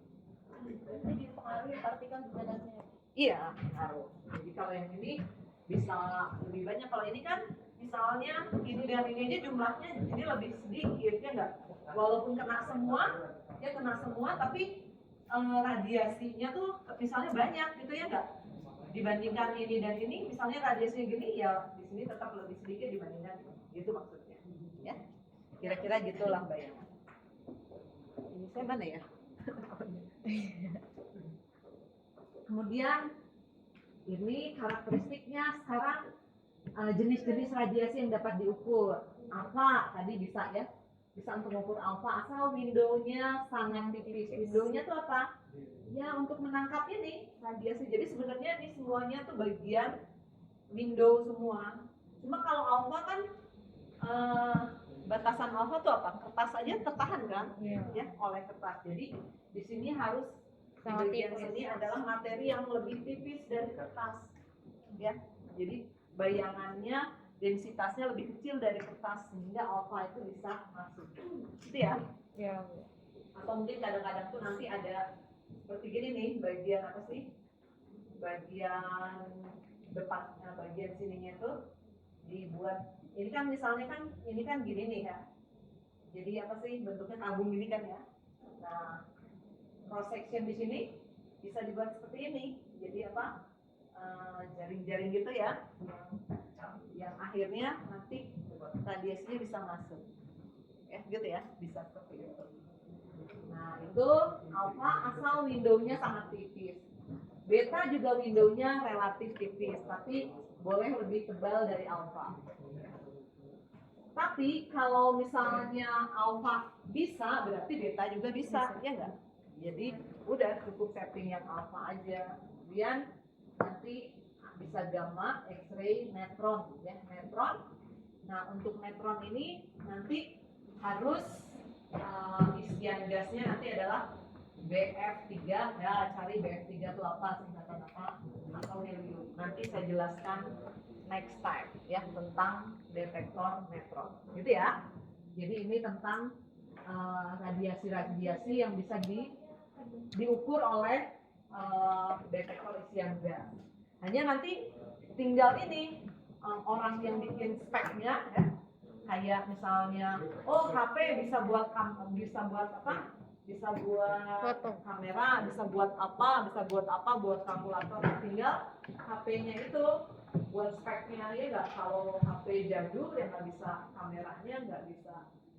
dipengaruhi partikel di badannya. iya, harus. Jadi kalau yang ini bisa lebih banyak. Kalau ini kan misalnya ini dan ini aja jumlahnya ini lebih sedikit ya enggak. Walaupun kena semua tapi radiasinya tuh misalnya banyak gitu ya enggak. Dibandingkan ini dan ini misalnya radiasinya gini ya di sini tetap lebih sedikit dibandingkan gitu maksudnya. Ya. Kira-kira gitulah bayangan. Ini saya mana ya? Kemudian ini karakteristiknya sekarang jenis-jenis radiasi yang dapat diukur. Alfa tadi bisa ya, bisa untuk mengukur alfa asal windownya sangat tipis. Windownya tuh apa? Ya untuk menangkap ini radiasi. Jadi sebenarnya ini semuanya tuh bagian window semua. Cuma kalau alfa kan batasan alfa tuh apa? Kertas aja tertahan kan? Ya oleh kertas. Jadi di sini harus bagian ini adalah materi yang lebih tipis dari kertas, ya. Jadi bayangannya densitasnya lebih kecil dari kertas sehingga alfa itu bisa masuk, gitu ya. Ya. Atau mungkin kadang-kadang tuh nanti ada seperti gini nih, bagian apa sih? Bagian depannya, bagian sininya tuh dibuat. Ini kan misalnya kan ini kan gini nih ya. Jadi apa sih bentuknya tabung gini kan ya. Nah cross section di sini bisa dibuat seperti ini. Jadi jaring-jaring gitu ya, yang akhirnya nanti radiasinya bisa masuk. Gitu ya, bisa seperti itu. Nah itu alfa asal windownya sangat tipis. Beta juga windownya relatif tipis, tapi boleh lebih tebal dari alfa. Tapi kalau misalnya alfa bisa, berarti beta juga bisa, ya enggak? Jadi udah cukup setting yang alfa aja. Kemudian nanti bisa gamma, X-ray, neutron, ya neutron. Nah untuk neutron ini nanti harus isian gasnya nanti adalah BF3, ya cari BF3 itu apa, singkatan apa, atau helium. Nanti saya jelaskan next time ya tentang detektor neutron, gitu ya. Jadi ini tentang radiasi-radiasi yang bisa diukur oleh detektor isian gas. Hanya nanti tinggal ini orang yang bikin speknya ya, kayak misalnya HP bisa buat apa, bisa buat kamera, bisa buat apa buat kalkulator. Tinggal HP-nya itu buat speknya ya nggak. Kalau HP jadul ya nggak bisa kameranya, nggak bisa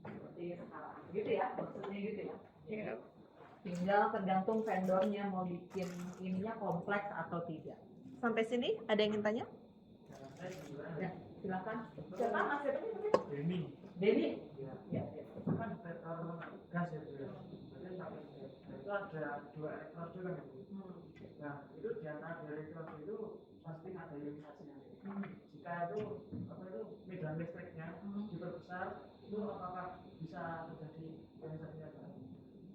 seperti sekarang gitu ya, maksudnya gitu ya. Tinggal tergantung vendornya mau bikin ininya kompleks atau tidak. Sampai sini ada yang ingin tanya? Ya, silakan. Siapa mas? Siapa ini? Denny. Ya. Kan detektor gas ya, itu ada 2 elektrod juga kan. Nah itu di antara 2 elektrod itu pasti ada ionisasinya. Jika itu medan listriknya diperbesar, itu apakah bisa terjadi ionisasinya?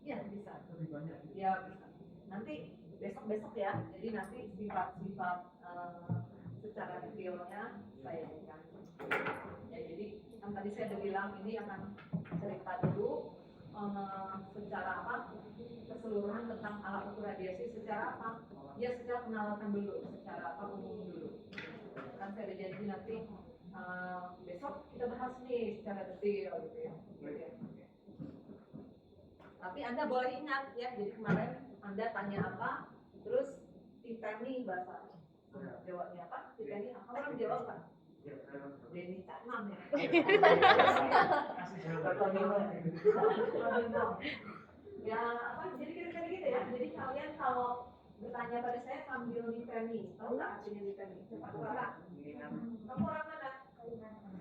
Iya bisa. Lebih banyak. Ya bisa. Nanti besok ya. Jadi nanti sifat-sifat secara detailnya saya berikan. Ya, jadi kan tadi saya udah bilang ini akan cerita dulu secara apa, keseluruhan tentang alat ukur radiasi secara apa, ya secara penalaran dulu, secara apa umum dulu. Kan saya udah janji nanti besok kita bahas nih secara detail gitu ya. Tapi Anda boleh ingat ya, jadi kemarin Anda tanya apa, terus Titani bahasa jawabnya apa? Titani apa? Orang jawab kan? Denny Caknan ya. Ya apa? Jadi kira-kira gitu ya. Jadi kalian kalau bertanya pada saya sambil Nitani, tahu nggak artinya Nitani? Siapa orang? Kamu orang mana?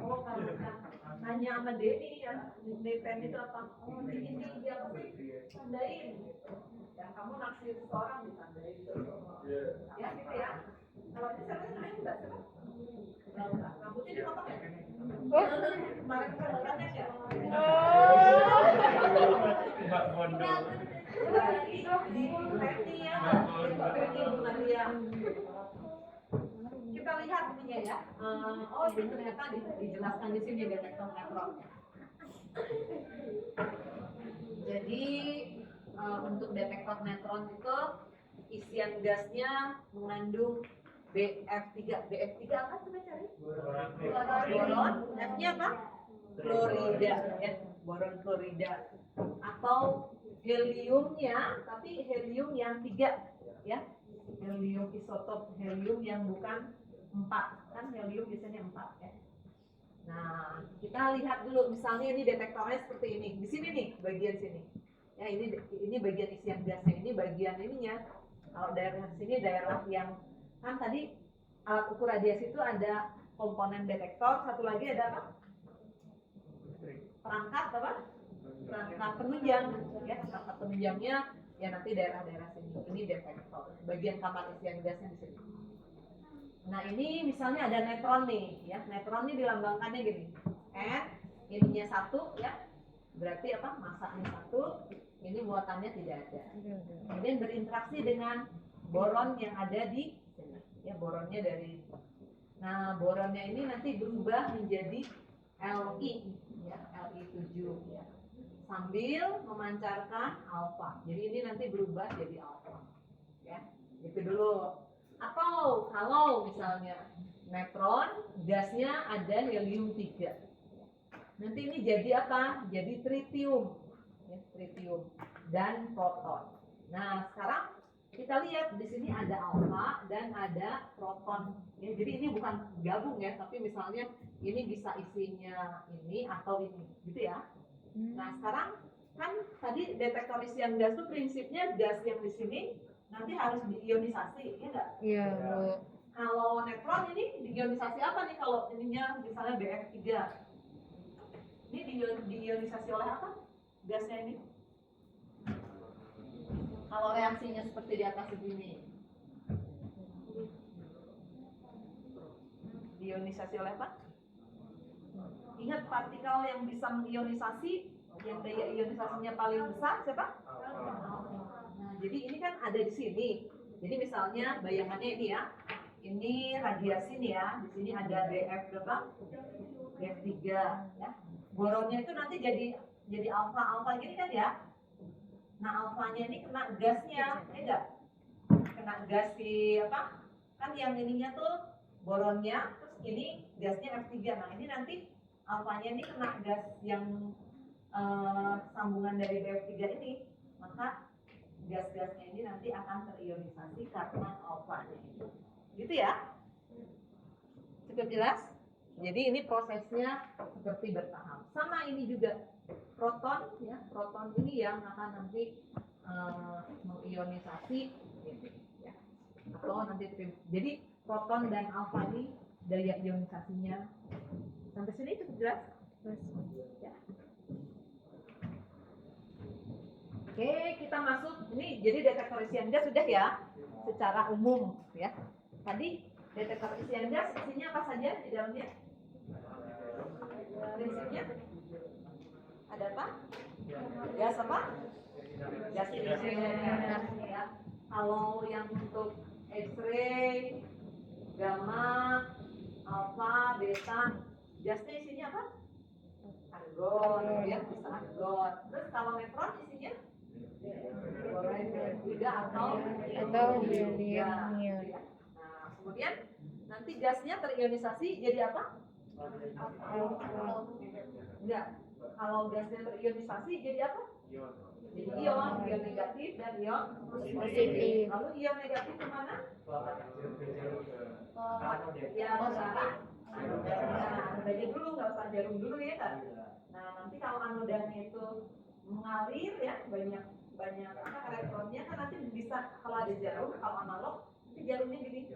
Oh Kalimantan. Nanya sama Denny ya, Nitani itu apa? Oh ini dia apa sih? Tandain. Ya kamu naksir seseorang ditandain gitu. Ya gitu ya. Kalau ini siapa sih namanya enggak siapa? Rambutnya dipotong ya? Kemarin kebetulannya ya? Mbak Bondo. Di Reti ya, Ibu Maria. Kita lihat ininya ya. Oh ini ternyata dijelaskan di sini detektor neutron. Jadi untuk detektor neutron itu isian gasnya mengandung BF3. BF3 apa coba cari? Boron. F-nya apa? Klorida ya, boron klorida. Atau heliumnya, tapi helium yang 3 ya. Helium isotop helium yang bukan 4. Kan helium biasanya 4 ya. Nah, kita lihat dulu misalnya ini detektornya seperti ini. Di sini nih, bagian sini. Ya, ini bagian isian gasnya, ini bagian ininya. Kalau daerah sini daerah yang kan tadi alat ukur radiasi itu ada komponen detektor, satu lagi ada apa? Perangkat apa? Perangkat penunjang ya, perangkat penunjangnya ya nanti daerah-daerah sini. Ini detektor. Bagian kamar isian gasnya di sini. Nah, ini misalnya ada neutron nih ya. Neutron ini dilambangkannya gini. N ininya 1 ya. Berarti apa? Masanya 1, ini muatannya tidak ada. Kemudian berinteraksi dengan boron yang ada di sini. Ya, boronnya dari. Nah, boronnya ini nanti berubah menjadi Li ya, Li7 ya. Sambil memancarkan alfa. Jadi ini nanti berubah jadi alfa. Ya. Itu dulu. Atau kalau misalnya neutron gasnya ada helium 3. Nanti ini jadi apa? Jadi tritium. Ya, tritium dan proton. Nah, sekarang kita lihat di sini ada alfa dan ada proton. Ya, jadi ini bukan gabung ya, tapi misalnya ini bisa isinya ini atau ini, gitu ya. Nah, sekarang kan tadi detektor isian gas itu prinsipnya gas yang di sini nanti harus diionisasi, ya enggak? Iya, Bu. Kalau neutron ini diionisasi apa nih kalau ininya misalnya BF3? Ini diionisasi oleh apa? Gasnya ini? Kalau reaksinya seperti di atas begini, diionisasi oleh apa? Ingat partikel yang bisa mengionisasi, yang daya ionisasinya paling besar siapa? Nah, jadi ini kan ada di sini. Jadi misalnya bayangannya ini ya, ini radiasi nih ya, di sini ada DF berapa? DF3 ya. Boronnya itu nanti jadi alfa gini kan ya. Nah, alfanya ini kena gasnya, ya enggak? Kena gas si apa? Kan yang ininya tuh boronnya, terus ini gasnya F3. Nah, ini nanti alfanya ini kena gas yang sambungan dari DF3 ini, maka gas-gasnya ini nanti akan terionisasi karena alfanya itu. Gitu ya? Cukup jelas? Jadi ini prosesnya seperti bertahap. Sama ini juga proton, ya, proton ini yang akan nanti mengionisasi ini, ya. Atau nanti jadi proton dan alfa ini daya ionisasinya. Sampai sini cukup jelas? Ya. Oke, kita masuk ini. Jadi detektor isian gas sudah ya, secara umum ya. Tadi detektor isian gas isinya apa saja di dalamnya? Prinsipnya ada apa? Gas apa? Gas isian ya. Kalau yang untuk X-ray, gamma, alpha, beta, gasnya isinya apa? Argon, ya bisa argon. Terus kalau neutron isinya tidak atau helium. Nah, kemudian nanti gasnya terionisasi jadi apa? Enggak. Kalau gasnya terionisasi jadi apa? Jadi ion negatif dan ion positif. Lalu ion negatif kemana? Ya ke anodanya dulu, nggak usah jarum dulu ya kan? Nah, nanti kalau anodanya itu mengalir ya, banyak elektronnya kan nanti bisa, kalau ada jarum, kalau analog nanti jarumnya gini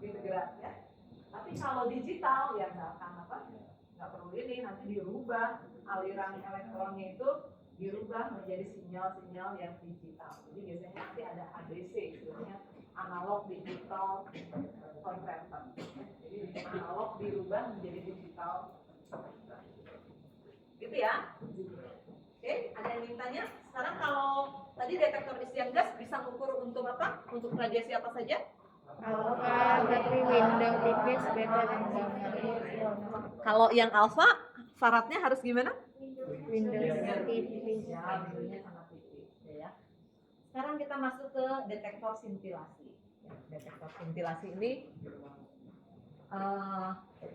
gerak ya. Tapi kalau digital ya nggak akan apa, nggak perlu ini, nanti dirubah aliran elektronnya itu dirubah menjadi sinyal-sinyal yang digital. Jadi biasanya nanti ada ADC, istilahnya analog digital converter. Jadi analog dirubah menjadi digital. Gitu ya. Oke, ada yang mintanya? Sekarang kalau tadi detektor isian gas bisa mengukur untuk apa? Untuk radiasi apa saja? Alpha, tapi window tipis, beta dan gamma. Kalau yang alpha syaratnya harus gimana? Window tipis. Ya, windownya sangat tipis ya. Sekarang kita masuk ke detektor sintilasi. Detektor sintilasi ini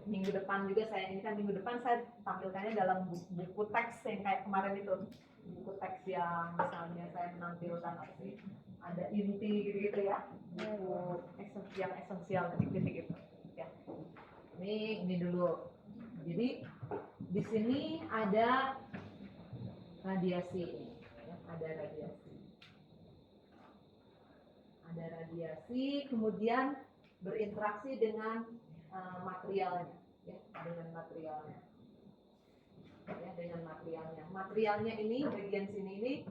minggu depan juga minggu depan saya tampilkannya dalam buku teks yang kayak kemarin itu, buku teks yang misalnya saya menampilkan apa sih, ada inti gitu ya, buku yang esensial gitu ya. Ini dulu. Jadi di sini ada radiasi, ya, ada radiasi, kemudian berinteraksi dengan materialnya, ya, dengan materialnya. Materialnya ini bagian sini ini,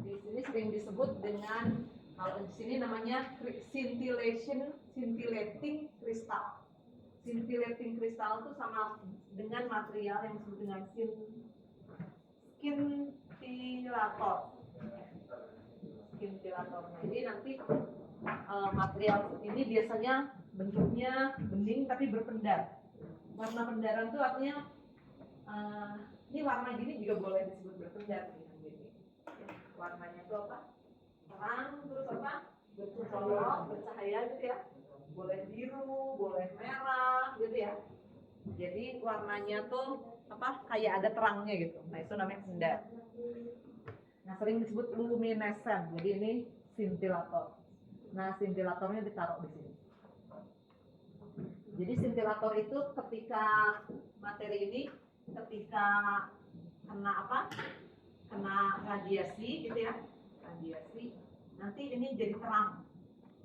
di sini sering disebut dengan, kalau di sini namanya scintillating crystal. Scintillating crystal itu sama dengan material yang disebut dengan scintillator. Jadi nanti material ini biasanya bentuknya bening tapi berpendar. Warna pendaran itu artinya ini warna gini juga boleh disebut berpendar gini. Warnanya itu apa? Terang, terus apa? Bercolok, bercahaya gitu ya. Boleh biru, boleh merah gitu ya. Jadi warnanya tuh apa? Kayak ada terangnya gitu. Nah, itu namanya pendar. Nah, sering disebut luminescent. Jadi ini scintillator. Nah, scintillatornya ditaruh di sini. Jadi scintillator itu ketika materi ini ketika kena apa? Kena radiasi gitu ya. Radiasi. Nanti ini jadi terang.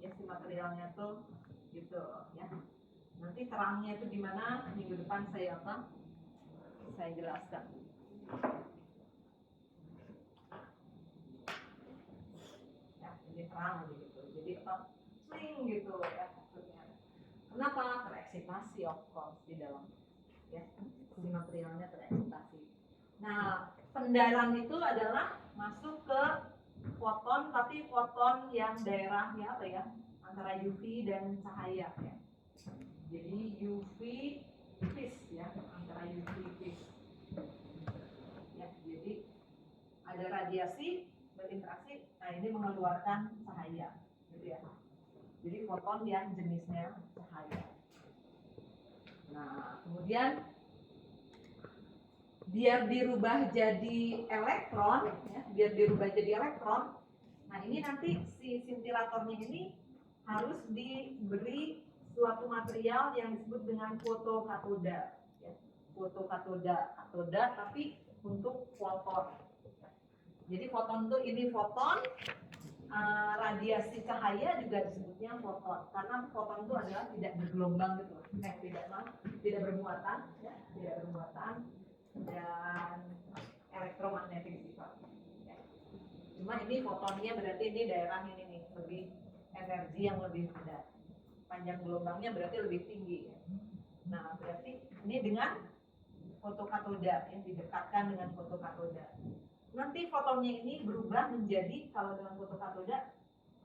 Ya, si materialnya tuh gitu ya. Nanti terangnya itu gimana? Minggu depan saya jelaskan. Ya, jadi terang gitu. Jadi apa? Swing gitu ya maksudnya. Kenapa? Tereksitasi of course di dalam. Ya, si materialnya tereksitasi. Nah, pendaran itu adalah masuk ke foton, tapi foton yang daerahnya apa ya? Antara UV dan cahaya ya. Jadi UV phase ya, antara UV phase. Ya, jadi ada radiasi berinteraksi, nah ini mengeluarkan cahaya, gitu ya. Jadi foton yang jenisnya cahaya. Nah, kemudian biar dirubah jadi elektron, ya, biar dirubah jadi elektron. Nah, ini nanti si scintillatornya ini harus diberi suatu material yang disebut dengan fotokatoda, ya. Fotokatoda, katoda tapi untuk foton. Jadi foton itu ini foton, radiasi cahaya juga disebutnya foton, karena foton itu adalah tidak bergelombang gitu, tidak bermuatan, ya, tidak bermuatan dan elektromagnetik sifat. Ya. Cuma ini fotonnya berarti ini daerah ini nih lebih energi yang lebih rendah, panjang gelombangnya berarti lebih tinggi. Ya. Nah berarti ini dengan fotokatoda yang didekatkan dengan fotokatoda. Nanti fotonnya ini berubah menjadi, kalau dengan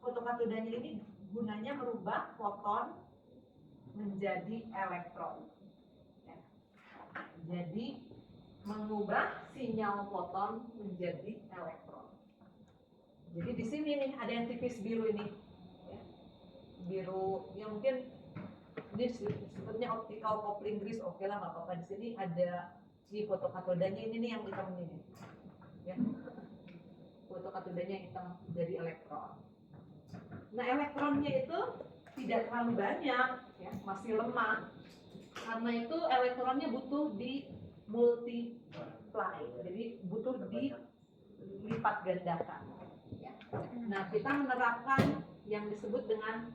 fotokatodanya ini gunanya merubah foton menjadi elektron. Ya. Jadi mengubah sinyal foton menjadi elektron. Jadi di sini nih ada yang tipis biru ini, ya. Biru yang mungkin ini sebetulnya optical coupling grease, oke lah nggak apa-apa. Di sini ada si fotokatodanya ini nih yang hitam ini, ya. Fotokatodanya hitam jadi elektron. Nah elektronnya itu tidak terlalu banyak, ya, masih lemah. Karena itu elektronnya butuh di multiply, jadi butuh dilipat gandakan. Ya. Nah kita menerapkan yang disebut dengan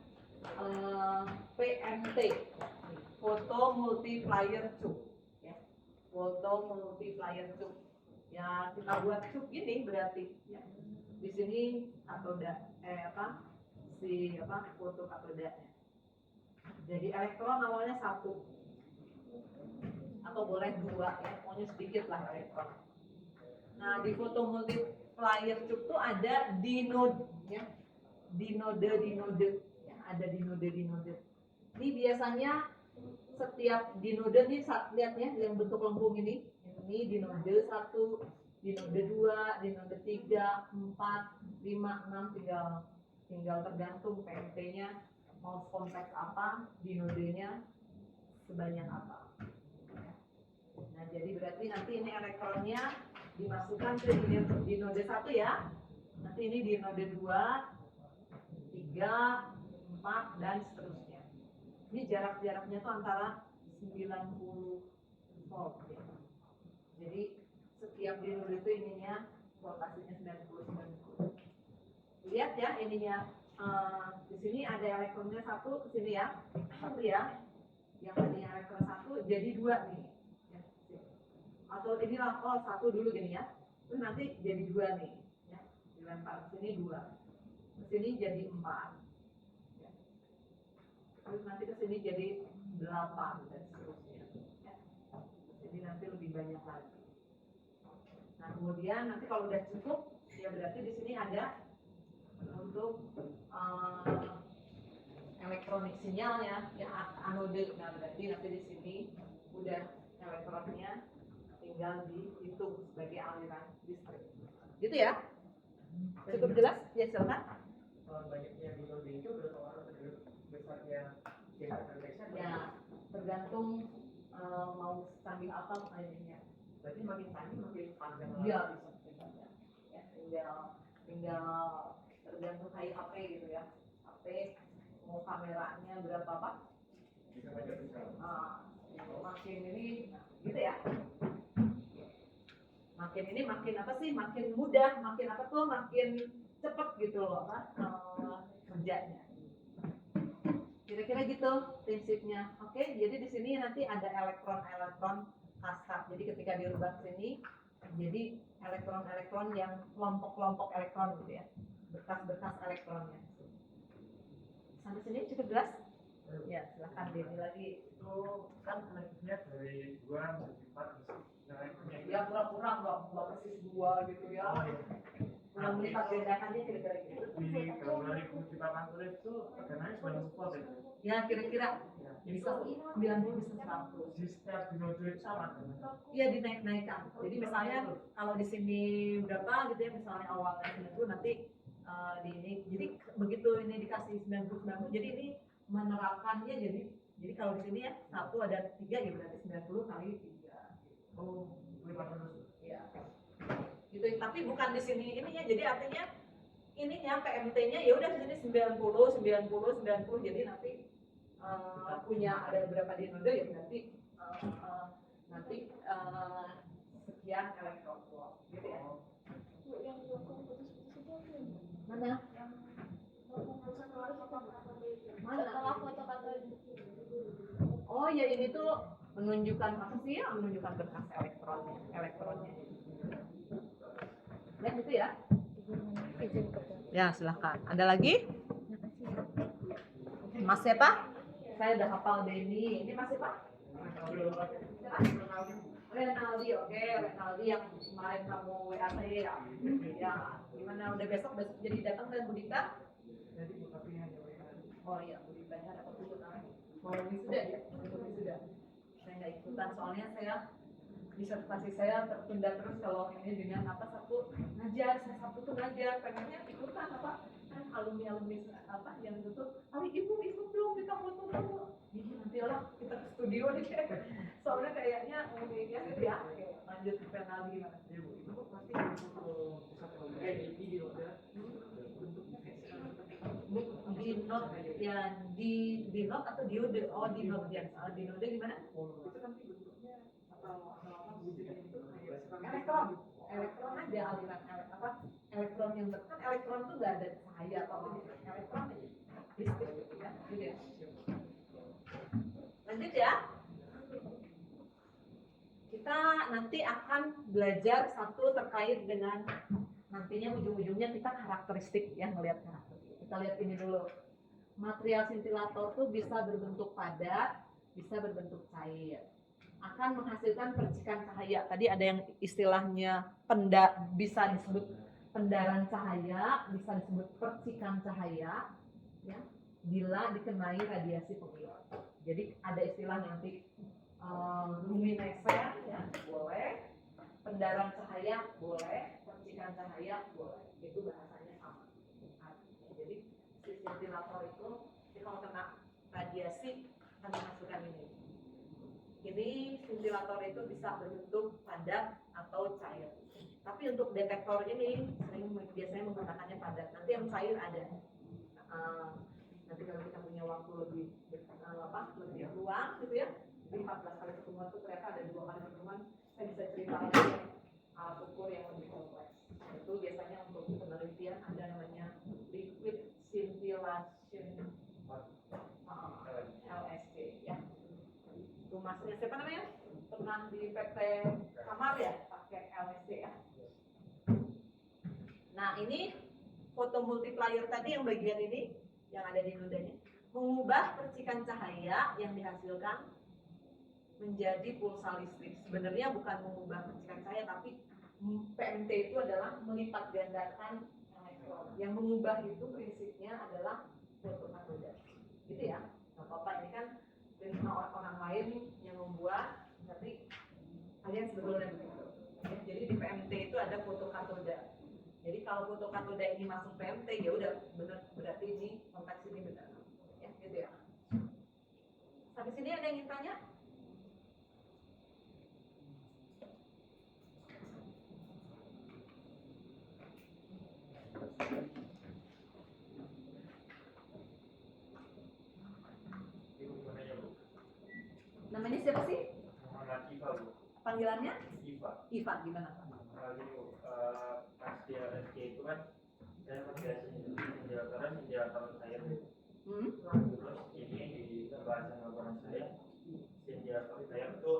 PMT, photo multiplier tube. Ya. Photo multiplier tube. Ya kita buat tube ini berarti. Ya. Di sini katoda, fotokatodanya. Jadi elektron awalnya 1. Atau boleh 2 ya, pokoknya sedikit lah elektron. Nah di foto multiplier tube tuh ada dinode, ya, dinode, ya, ada dinode. Ini biasanya setiap dinode nih, lihat ya, yang bentuk lengkung ini dinode 1, dinode 2, dinode 3, 4, 5, 6, tinggal tergantung PMT-nya mau kompleks apa, dinodenya sebanyak apa. Nah, jadi berarti nanti ini elektronnya dimasukkan ke dinode 1 ya. Nanti ini dinode 2, 3, 4 dan seterusnya. Ini jarak-jaraknya tuh antara 90 volt ya. Jadi setiap dinode itu ininya voltasenya 90. Lihat ya ininya. Di sini ada elektronnya 1 ke sini ya. 1 ya. Yang tadinya elektron 1 jadi 2 nih. Atau inilah 1 dulu gini ya, terus nanti jadi 2 nih, ya, dilempar ke sini 2, ke sini jadi 4, ya. Terus nanti ke sini jadi 8 dan seterusnya, ya. Jadi nanti lebih banyak lagi. Nah kemudian nanti kalau udah cukup, ya berarti di sini ada untuk elektronik sinyalnya, ya anode. Nah berarti nanti di sini udah elektronnya tinggal dihitung sebagai aliran listrik. Gitu ya? Cukup jelas? Ya silakan. Banyaknya dinode itu berpengaruh terhadap besarnya detektor. Ya, tergantung mau canggih apa mainnya. Berarti makin canggih makin panjang. Iya, bisa. Ya, tinggal tergantung kayak HP gitu ya. HP mau kameranya berapa Pak? Bisa banyak besar. Makin ini, gitu ya. Makin ini makin apa sih? Makin mudah, makin apa tuh? Makin cepet gitu loh Pak kerjanya. Kira-kira gitu prinsipnya. Oke, jadi di sini nanti ada elektron kasar. Jadi ketika dirubah ke sini, Jadi elektron-elektron yang kelompok-kelompok elektron gitu ya, berkas-berkas elektronnya. Sampai sini cukup jelas? Ya, silahkan Denny lagi. Itu kan energinya dari 2 menjadi 4 Ya kurang-kurang nggak persis 2 gitu ya. Oh iya. Yang melipat gandakannya kira-kira gitu. Di gambar ibu di papan tulis itu tegangannya 90 volt ya? Ya kira-kira bisa 90 bisa 100. Di setiap dinode itu sama. Iya dinaik-naikkan. Jadi misalnya kalau di sini berapa gitu ya, misalnya awalnya 90 nanti di ini. Jadi begitu ini dikasih 90 jadi ini menerapkannya jadi kalau di sini ya 1 ada 3 ya berarti 90 kali 3. Oh, lipat terus. Ya. Gitu. Tapi bukan di sini ininya. Jadi artinya ininya PMT-nya ya udah di sini 90 jadi nanti punya ada berapa dinode ya berarti nanti sekian elektron volt gitu ya. Bu, yang dukung putus-putus itu apa ya? Mana? Yang putus setelah Mana? setelah foto katode. Oh ya ini tuh menunjukkan apa sih ya? Menunjukkan berkas elektronnya. Ya gitu ya. Izin ke Ya silahkan. Ada lagi? Mas siapa? Saya udah hafal Denny. Ini Mas siapa? Renaldi, oke. Renaldi yang kemarin kamu WA saya ya. Ya, gimana udah besok jadi datang dan Budita? Jadi tapi hanya Oh iya, Budita nya dapat dulu namanya. Mau wisuda ya? Untuk wisuda. Saya nggak ikutan soalnya saya disertasi saya tertunda terus kalau ini dengan apa Sabtu ngajar, saya Sabtu tuh ngajar, pengennya ikutan apa kan alumni apa yang itu tuh kali ibu ikut dong kita foto dulu jadi nanti lah kita ke studio deh soalnya kayaknya ya gitu ya. Oke, lanjut ke penal gimana ibu itu pasti bisa kayak di video ya. Bentuknya kayak di note ya di note atau diode di note ya di note gimana itu nanti bentuknya atau apa wujudnya itu kayak elektron aja aliran elektron yang kan elektron tuh nggak ada cahaya atau apa gitu elektron aja listrik gitu ya gitu ya lanjut ya kita nanti akan belajar satu terkait dengan nantinya ujung-ujungnya kita karakteristik ya ngelihat karakteristik kita lihat ini dulu material sintilator tuh bisa berbentuk padat bisa berbentuk cair akan menghasilkan percikan cahaya. Tadi ada yang istilahnya bisa disebut pendaran cahaya, bisa disebut percikan cahaya, ya, bila dikenai radiasi pengion. Jadi ada istilah nanti luminescent, ya, boleh, pendaran cahaya boleh, percikan cahaya boleh. Itu bahasanya sama. Jadi si ventilator itu kalau kena radiasi akan menghasilkan ini. Ini ventilator itu bisa berbentuk padat atau cair. Tapi untuk detektor ini biasanya menggunakannya padat. Nanti yang cair ada. Nanti kalau kita punya waktu lebih luang gitu ya. Jadi 14 kali pertemuan itu ternyata ada 2 kali pertemuan. Saya bisa cerita lagi alat ukur yang lebih kompleks. Itu biasanya untuk penelitian ada namanya liquid scintillation LSC ya. Masnya siapa namanya? Pernah di PT Kamar ya pakai LSD ya. Nah ini foto multiplier tadi yang bagian ini yang ada di nodanya mengubah percikan cahaya yang dihasilkan menjadi pulsa listrik. Sebenarnya bukan mengubah percikan cahaya tapi PMT itu adalah melipat gandakan elektron. Yang mengubah itu prinsipnya adalah fotokatoda. Gitu ya. Nggak apa-apa ini kan dari orang lain yang membuat, tapi kalian sebetulnya begitu. Ya, jadi di PMT itu ada fotokatoda. Jadi kalau fotokatoda ini masuk PMT ya udah benar berarti ini konteks ini benar. Ya, gitu ya. Sampai sini ada yang ingin tanya? Namanya siapa sih? Muhammad Iva, Bu. Panggilannya? Iva. Iva gimana? Pas di LSG itu kan saya pakai senjata saya. Terus ini di pembahasan laporan saya senjata saya itu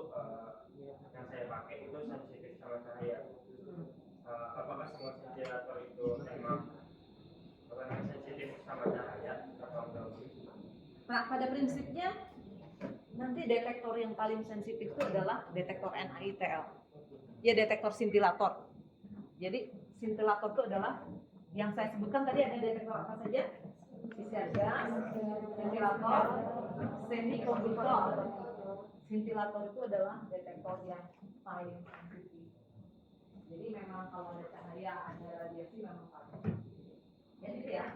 yang saya pakai itu sensitif sama cahaya. pada prinsipnya nanti detektor yang paling sensitif itu adalah detektor NaITL, ya detektor sintilator. Jadi sintilator itu adalah yang saya sebutkan tadi, ada detektor apa saja? PCR gas, sintilator, semikonduktor. Sintilator itu adalah detektor yang paling sensitif. Jadi memang kalau ada cahaya, ada radiasi memang paling. Ya gitu ya.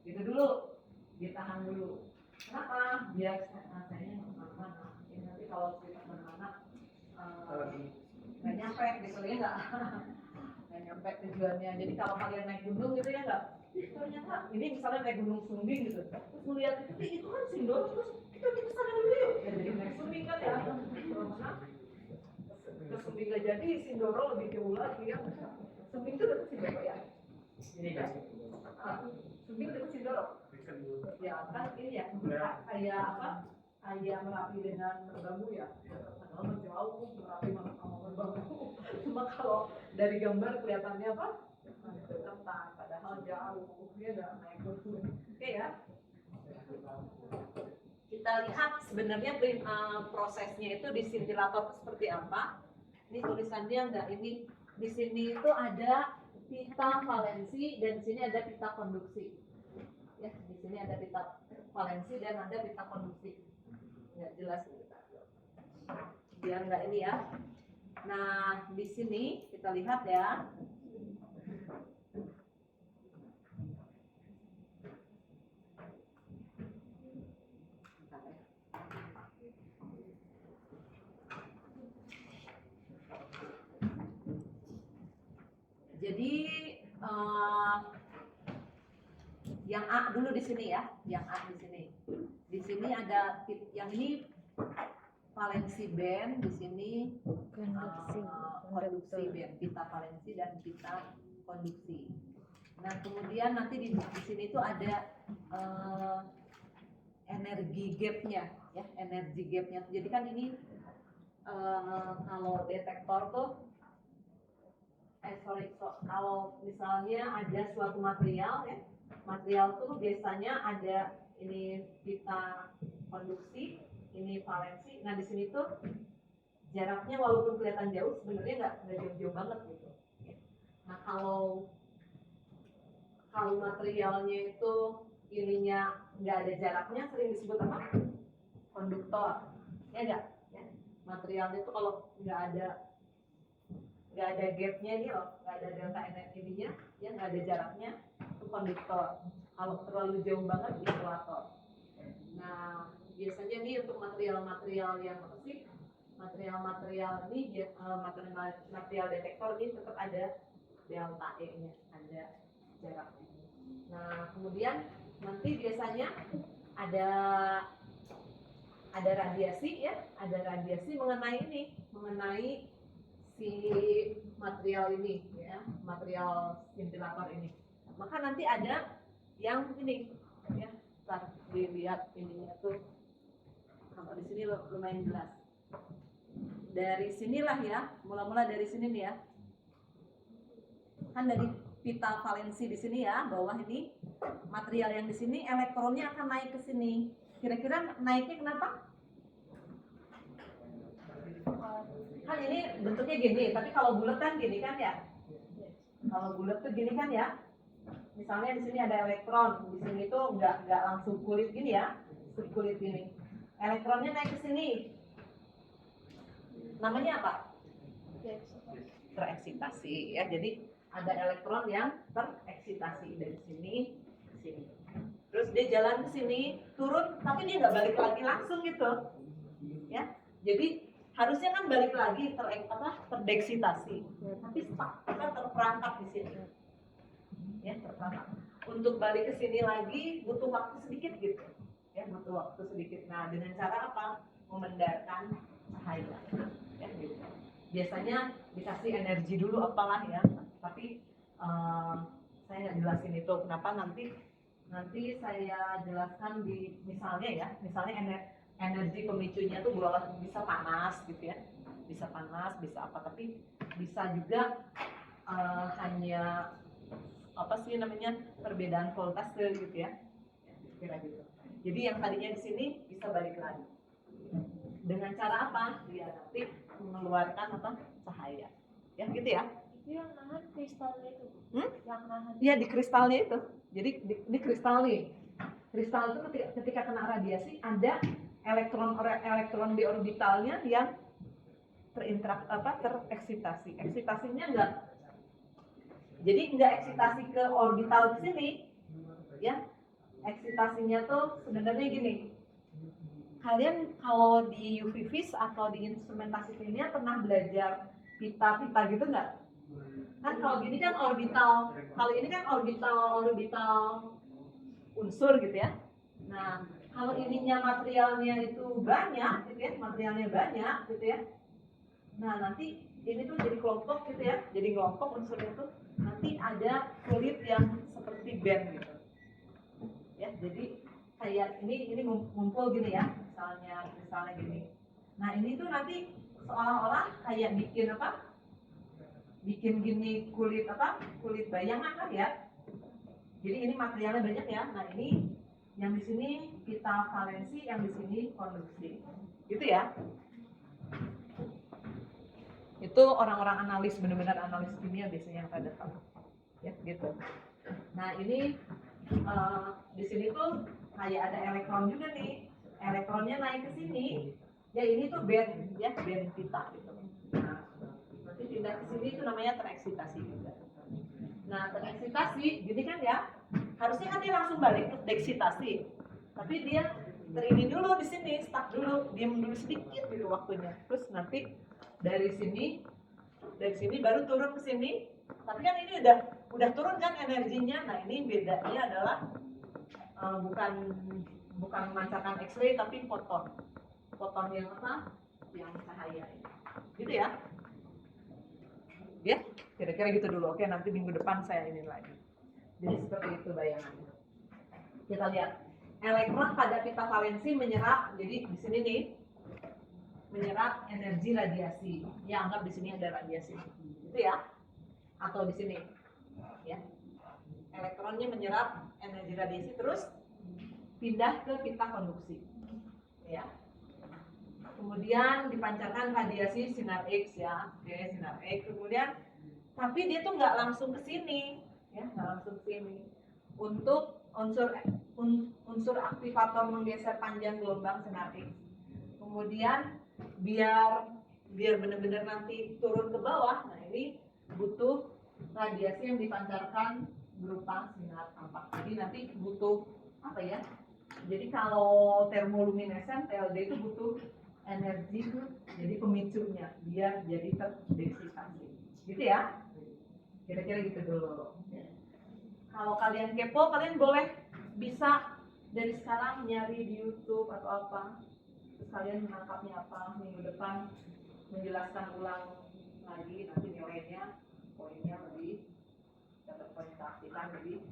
Gitu dulu, ditahan dulu. Kenapa? Biar saya kemana-mana. Ini nanti kalau kita kemana-mana nggak nyampe gitu ya nggak? Nggak nyampe tujuannya. Jadi kalau kalian naik gunung gitu ya nggak? Ternyata ini misalnya naik gunung Sumbing gitu, terus melihat itu kan Sindoro, terus kita sana dulu yuk. Ya, jadi naik Sumbing kan ya. Ke Sumbing nggak jadi, Sindoro lebih jauh lagi ya. Sumbing itu dekat Sindoro ya. Ini kan? Sumbing dekat Sindoro. Ya kan ini ya, kayak apa? Kayak Merapi dengan Merbabu ya. Padahal jauh Merapi sama Merbabu. Cuma kalau dari gambar kelihatannya apa? Deketan, padahal jauh. Dia udah naik gunung. Oke ya. Kita lihat sebenarnya prosesnya itu di sintilator itu seperti apa. Ini tulisannya enggak, ini di sini itu ada pita valensi dan di sini ada pita konduksi. Ya, di sini ada pita valensi dan ada pita konduksi. Nggak jelas kita. Biar nggak ini ya. Nah, di sini kita lihat ya. Jadi yang A dulu di sini ya, yang A di sini. Di sini ada yang ini valensi band, di sini konduksi band, pita valensi dan pita konduksi. Nah kemudian nanti di sini itu ada energi gapnya, ya energi gapnya. Jadi kan ini kalau detektor tuh kalau misalnya ada suatu material ya, material tuh biasanya ada ini pita konduksi, ini valensi. Nah di sini tuh jaraknya walaupun kelihatan jauh sebenarnya nggak jauh-jauh banget gitu. Nah kalau materialnya itu ininya nggak ada jaraknya sering disebut apa? Konduktor. Ya nggak? Ya. Materialnya itu kalau nggak ada gapnya ini loh, nggak ada delta energinya, ya nggak ada jaraknya, itu konduktor. Kalau terlalu jauh banget, isolator. Nah, biasanya ini untuk material-material yang apa sih? Material-material ini, material detektor ini tetap ada delta E-nya, ada jaraknya. Nah, kemudian nanti biasanya ada radiasi ya, ada radiasi mengenai si material ini ya, material sintilator ini. Maka nanti ada yang ini ya, ntar dilihat ininya tuh. Kalau di sini lumayan jelas. Dari sinilah ya, mula-mula dari sini nih ya. Kan dari pita valensi di sini ya, bawah ini material yang di sini elektronnya akan naik ke sini. Kira-kira naiknya kenapa? Kan ini bentuknya gini, tapi kalau bulat kan gini kan ya. Kalau bulat tuh gini kan ya. Misalnya di sini ada elektron, di sini tuh nggak langsung kulit gini ya, kulit gini. Elektronnya naik ke sini. Namanya apa? Tereksitasi ya. Jadi ada elektron yang tereksitasi dari sini ke sini. Terus dia jalan ke sini, turun, tapi dia nggak balik lagi langsung gitu. Ya. Jadi harusnya kan balik lagi terdeksitasi, tapi kita terperangkap di sini, ya terperangkap. Untuk balik ke sini lagi butuh waktu sedikit gitu, ya butuh waktu sedikit. Nah dengan cara apa? Memendarkan cahaya, ya gitu. Biasanya dikasih energi dulu apalah ya, tapi saya nggak jelasin itu. Kenapa nanti saya jelaskan di misalnya energi pemicunya tuh bisa panas gitu ya, bisa panas, bisa apa, tapi bisa juga hanya apa sih namanya perbedaan voltase gitu ya, kira gitu. Jadi yang tadinya di sini bisa balik lagi. Dengan cara apa? Dia nanti mengeluarkan apa? Cahaya. Ya gitu ya. Itu yang nahan kristalnya itu. Yang nahan. Iya di kristalnya itu. Jadi di kristal nih. Kristal itu ketika kena radiasi ada elektron di orbitalnya yang tereksitasi. Eksitasinya enggak. Jadi enggak eksitasi ke orbital di sini. Ya. Eksitasinya tuh sebenarnya gini. Kalian kalau di UV vis atau di instrumentasi kimia pernah belajar pita-pita gitu nggak? Kan kalau gini kan orbital, kalau ini kan orbital unsur gitu ya. Nah, kalau ininya materialnya itu banyak gitu ya, materialnya banyak gitu ya. Nah, nanti ini tuh jadi kelompok gitu ya, jadi kelompok unsurnya tuh nanti ada kulit yang seperti band gitu. Ya, jadi kayak ini ngumpul gini ya, misalnya gini. Nah, ini tuh nanti seolah-olah kayak bikin gini kulit bayangan kan ya. Jadi ini materialnya banyak ya. Nah, ini yang di sini kita valensi, yang di sini konduksi. Gitu ya. Itu orang-orang analis, benar-benar analis kimia biasanya yang pada tahu. Ya, gitu. Nah, ini di sini tuh kayak ada elektron juga nih. Elektronnya naik ke sini. Ya ini tuh band pita gitu. Nah, nanti pindah ke sini itu namanya tereksitasi juga. Nah, tereksitasi gini kan ya. Harusnya kan dia langsung balik ke deksitasi. Tapi dia terini dulu di sini, stuck dulu, diam dulu sedikit gitu waktunya. Terus nanti dari sini baru turun ke sini. Tapi kan ini udah turun kan energinya. Nah, ini bedanya adalah bukan memancarkan X-ray tapi foton yang apa? Yang cahaya ini. Gitu ya. Ya, kira-kira gitu dulu. Oke, nanti minggu depan saya ini lagi. Jadi seperti itu bayangannya. Kita lihat. Elektron pada pita valensi menyerap, jadi di sini nih menyerap energi radiasi. Ya, anggap di sini ada radiasi. Gitu ya. Atau di sini. Ya. Elektronnya menyerap energi radiasi terus pindah ke pita konduksi. Ya. Kemudian dipancarkan radiasi sinar X ya. Oke, sinar X. Kemudian tapi dia tuh nggak langsung ke sini, ya, nggak langsung ke sini. Untuk unsur aktivator menggeser panjang gelombang sinar X. Kemudian biar benar-benar nanti turun ke bawah, nah ini butuh radiasi yang dipancarkan berupa sinar tampak. Jadi nanti butuh apa ya? Jadi kalau termoluminesen TLD itu butuh energi, jadi pemicunya biar jadi terdeksitasi. Gitu ya? Kira-kira gitu dulu. Kalau kalian kepo, kalian boleh bisa dari sekarang nyari di YouTube atau apa. Terus kalian menangkapnya apa, minggu depan menjelaskan ulang lagi, nanti nilainya, poinnya lebih dapat poin keaktifan lebih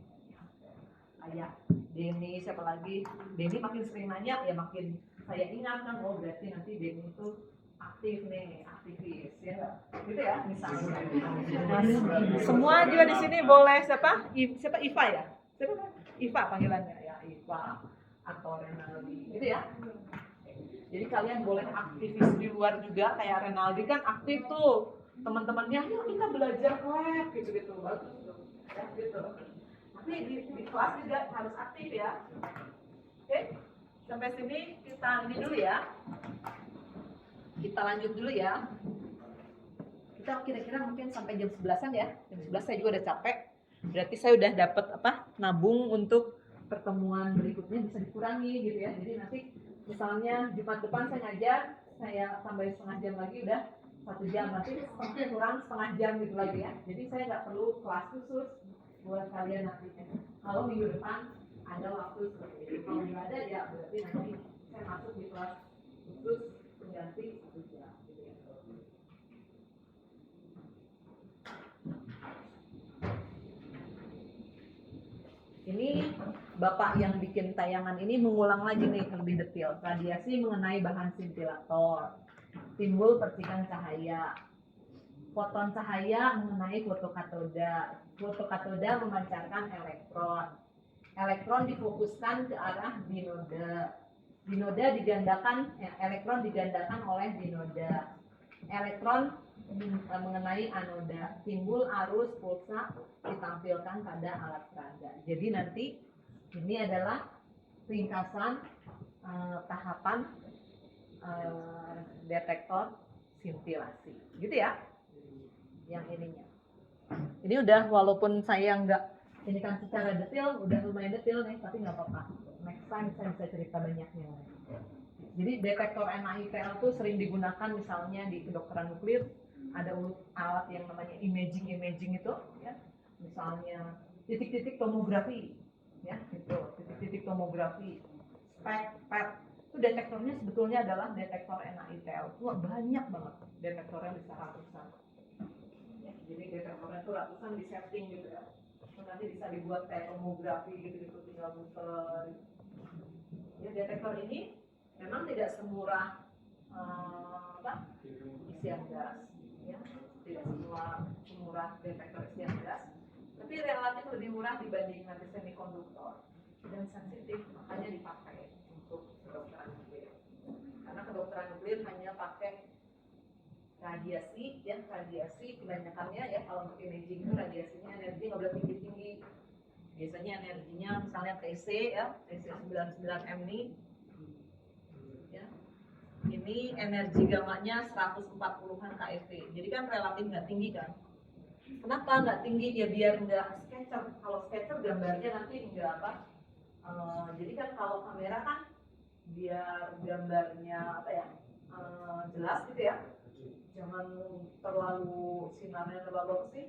kayak Denny, siapa lagi. Denny makin sering nanya, ya makin saya ingat kan, oh berarti nanti Denny itu aktif nih, aktivis ya, gitu ya misalnya. Nah, semua juga di sini boleh siapa Iva ya, siapa Iva panggilannya ya, Iva atau Renaldi, gitu ya. Jadi kalian boleh aktivis di luar juga, kayak Renaldi kan aktif tuh, teman-temannya yuk kita belajar lab gitu bagus tuh, ya gitu. Tapi di kelas juga harus aktif ya. Oke, sampai sini kita ini dulu ya. Kita lanjut dulu ya. Kita kira-kira mungkin sampai jam 11-an ya. Jam 11 saya juga udah capek. Berarti saya udah dapat nabung untuk pertemuan berikutnya bisa dikurangi gitu ya. Jadi nanti misalnya Jumat depan saya ngajar, saya tambahin setengah jam lagi udah 1 jam. Nanti kurang setengah jam gitu lagi ya. Jadi saya nggak perlu kelas khusus buat kalian nantinya. Kalau minggu depan ada waktu seperti itu. Kalau nggak ada ya berarti nanti saya masuk di kelas khusus ganti 1 jam gitu ya. Ini Bapak yang bikin tayangan ini mengulang lagi nih lebih detail. Radiasi mengenai bahan scintillator, timbul percikan cahaya, foton cahaya mengenai fotokatoda. Fotokatoda memancarkan elektron. elektron difokuskan ke arah dinoda. Dinoda digandakan, elektron digandakan oleh dinoda. Elektron mengenai anoda, timbul arus pulsa ditampilkan pada alat peraga. Jadi nanti ini adalah ringkasan tahapan detektor sintilasi, gitu ya? Yang ininya. Ini udah, walaupun saya nggak ini kan secara detail, udah lumayan detail nih, tapi nggak apa-apa. Next time saya bisa cerita banyaknya. Jadi detektor NaITL itu sering digunakan misalnya di kedokteran nuklir, ada alat yang namanya imaging itu, ya. Misalnya titik-titik tomografi, ya, gitu. Titik-titik tomografi, PET, itu detektornya sebetulnya adalah detektor NaITL. Itu banyak banget detektornya, bisa ratusan. Ya, jadi detektornya itu ratusan di setting gitu ya. Nanti bisa dibuat kayak tomografi gitu, tinggal muter. Ya, detektor ini memang tidak semurah isian gas, ya, tidak semurah detektor isian gas, tapi relatif lebih murah dibanding nanti semikonduktor dan sensitif, makanya dipakai untuk kedokteran nuklir. Karena kedokteran nuklir hanya pakai radiasi, ya, radiasi kebanyakannya ya, kalau untuk imaging itu radiasinya energi nggak boleh tinggi-tinggi. Biasanya energinya misalnya TC, ya, TC 99 M nih, ya, ini energi gamanya 140-an keV. Jadi kan relatif nggak tinggi kan. Kenapa nggak tinggi? Ya biar nggak scatter. Kalau scatter gambarnya nanti nggak apa. Jadi kan kalau kamera kan biar gambarnya apa ya, jelas gitu ya. Jangan terlalu sinarnya terlalu sih,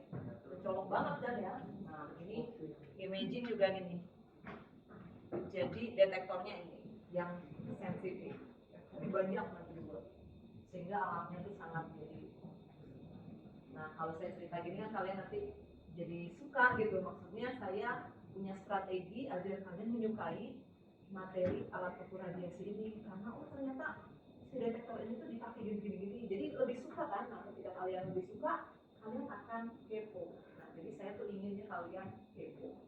mencolok banget kan ya. Nah ini imaging juga gini. Jadi detektornya ini yang sensitif. Tapi banyak nanti dibuat, sehingga alatnya itu sangat jadi. Nah kalau saya cerita gini kan kalian nanti jadi suka gitu. Maksudnya saya punya strategi agar kalian menyukai materi alat ukur radiasi ini, karena oh ternyata si detektor ini tuh dipakai gini-gini. Jadi lebih suka kan. Nah ketika kalian lebih suka, kalian akan kepo. Nah jadi saya tuh inginnya kalian kepo,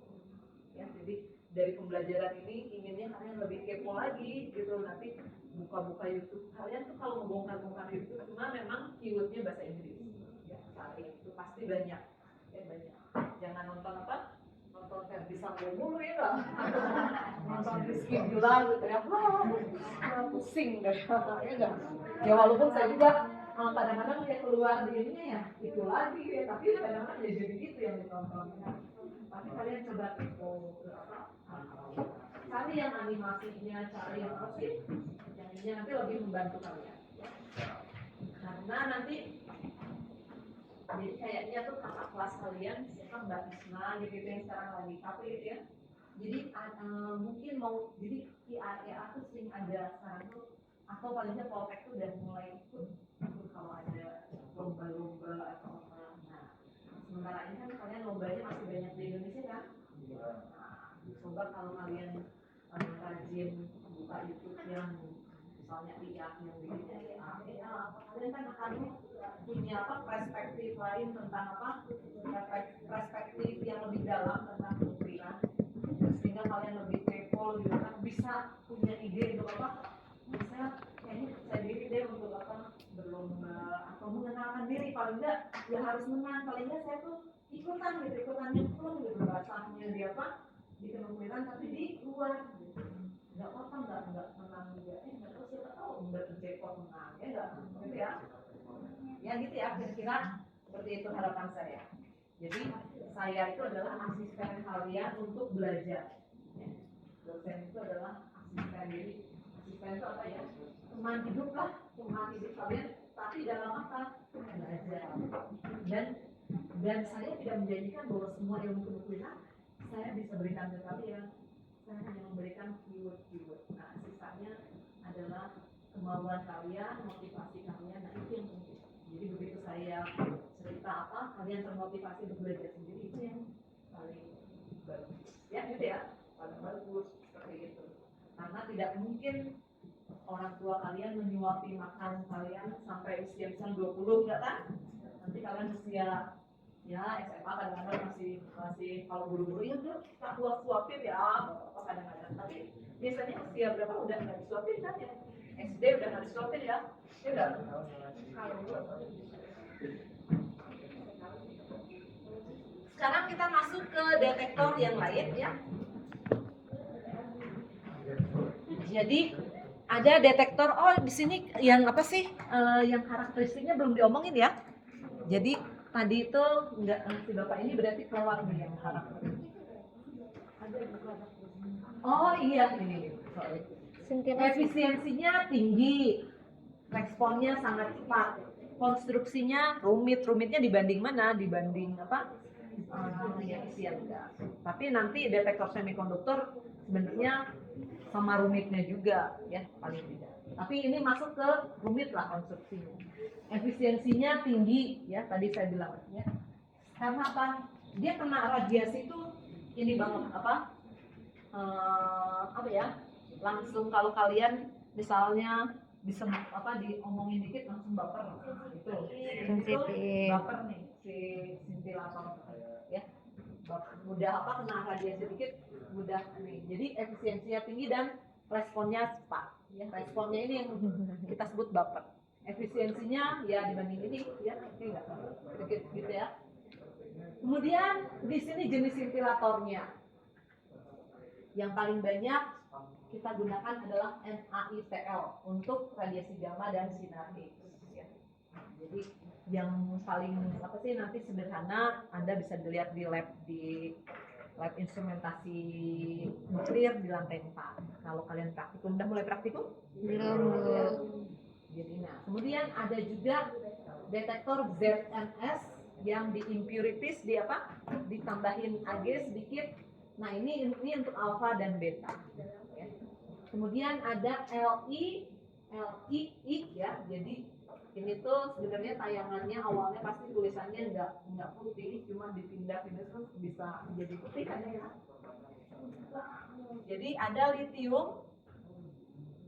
ya. Jadi dari pembelajaran ini inginnya kalian lebih kepo lagi gitu. Nanti buka-buka YouTube, kalian tuh kalau ngebongkar-bongkar YouTube, cuma memang keywordnya bahasa Inggris, ya, cari itu pasti banyak, ya banyak. Jangan nonton apa, nonton Ferdi Sambo mulu ya nggak, nonton Rizky Bilar gitu ya, wah pusing deh, ya nggak. Ya walaupun saya juga kadang-kadang ya keluar di ininya ya itu lagi ya, tapi kadang-kadang ya jadi gitu yang ditontonnya. Tapi kalian coba kepo apa, cari yang animasinya, cari yang apa sih, yang ini nanti lebih membantu kalian, ya. Karena nanti jadi kayaknya tuh kakak kelas kalian siapa Mbak Isma gitu yang sekarang lagi KP gitu ya. Jadi mungkin mau, jadi IAEA tuh sering ada sekarang tuh, atau paling tidak Poltek tuh udah mulai ikut kalau ada lomba-lomba atau apa. Nah sementara ini kan kalian lombanya masih banyak di Indonesia kan. Nah, coba kalau kalian rajin buka YouTube yang misalnya IA yang bikinnya IAEA, kalian kan akan punya apa, perspektif lain tentang apa, perspektif yang lebih dalam tentang penukliran, sehingga kalian lebih kepo gitu kan, bisa punya ide untuk apa, bisa kayaknya percaya diri deh untuk apa, berlomba atau mengenalkan diri. Paling enggak ya harus menang, paling enggak saya tuh ikutan nyemplung gitu, bahasanya di apa, di penukliran tapi di luar gitu. Nggak apa-apa, nggak menang juga, nggak tahu, siapa tahu nggak terjepot menang, ya nggak gitu ya. Ya gitu ya, kira-kira seperti itu harapan saya. Jadi saya itu adalah asisten kalian untuk belajar, ya. Dosen itu adalah asisten, jadi asisten itu apa ya, teman hidup lah, teman hidup kalian, tapi dalam apa, belajar. Dan saya tidak menjanjikan bahwa semua ilmu penukliran saya bisa berikan ke kalian. Saya hanya memberikan keyword. Nah sisanya adalah kemauan kalian, motivasi kalian. Nah itu yang penting. Jadi begitu saya cerita apa, kalian termotivasi untuk belajar sendiri, itu yang paling bagus. Ya gitu ya, paling bagus seperti itu. Karena tidak mungkin orang tua kalian menyuapi makan kalian sampai usia misalnya 20, enggak kan? Nanti kalian usia Ya SMA kadang-kadang masih kalau buru-buru ya udah tak suapin ya apa kadang-kadang, tapi biasanya usia berapa udah nggak disuapin kan ya, SD udah nggak disuapin ya udah. Sekarang kita masuk ke detektor yang lain ya. Jadi ada detektor, oh di sini yang apa sih, yang karakteristiknya belum diomongin ya. Jadi tadi itu enggak, si bapak ini berarti kelewat nih yang karakteristik. Oh iya ini, sorry. Efisiensinya tinggi, responnya sangat cepat, konstruksinya rumitnya dibanding mana? Dibanding apa? Yang isian gas. Tapi nanti detektor semikonduktor sebenarnya sama rumitnya juga ya paling tidak. Tapi ini masuk ke rumit lah konstruksinya. Efisiensinya tinggi ya tadi saya bilang ya. Karena apa? Dia kena radiasi itu ini banget apa ya? Langsung kalau kalian misalnya bisa apa diomongin dikit langsung baper gitu. Itu baper nih si ventilator ya. Mudah apa kena radiasi dikit mudah nih. Jadi efisiensinya tinggi dan responnya cepat. Ya, responnya ini yang kita sebut baper. Efisiensinya ya dibanding ini ya enggak sedikit gitu ya. Kemudian di sini jenis ventilatornya. Yang paling banyak kita gunakan adalah NaITL untuk radiasi gamma dan sinar X. Ya. Jadi yang paling apa sih nanti sederhana Anda bisa dilihat di lab instrumentasi nuklir di lantai 4. Kalau kalian praktikum, udah mulai praktikum? Belum. Jadi nah, kemudian ada juga detektor ZNS yang di impurities di apa? Ditambahin Ag sedikit. Nah, ini untuk alfa dan beta. Ya. Kemudian ada LI ya. Jadi ini tuh sebenarnya tayangannya awalnya pasti tulisannya nggak putih, cuma dipindah-pindah terus bisa jadi putih kan ya. Jadi ada lithium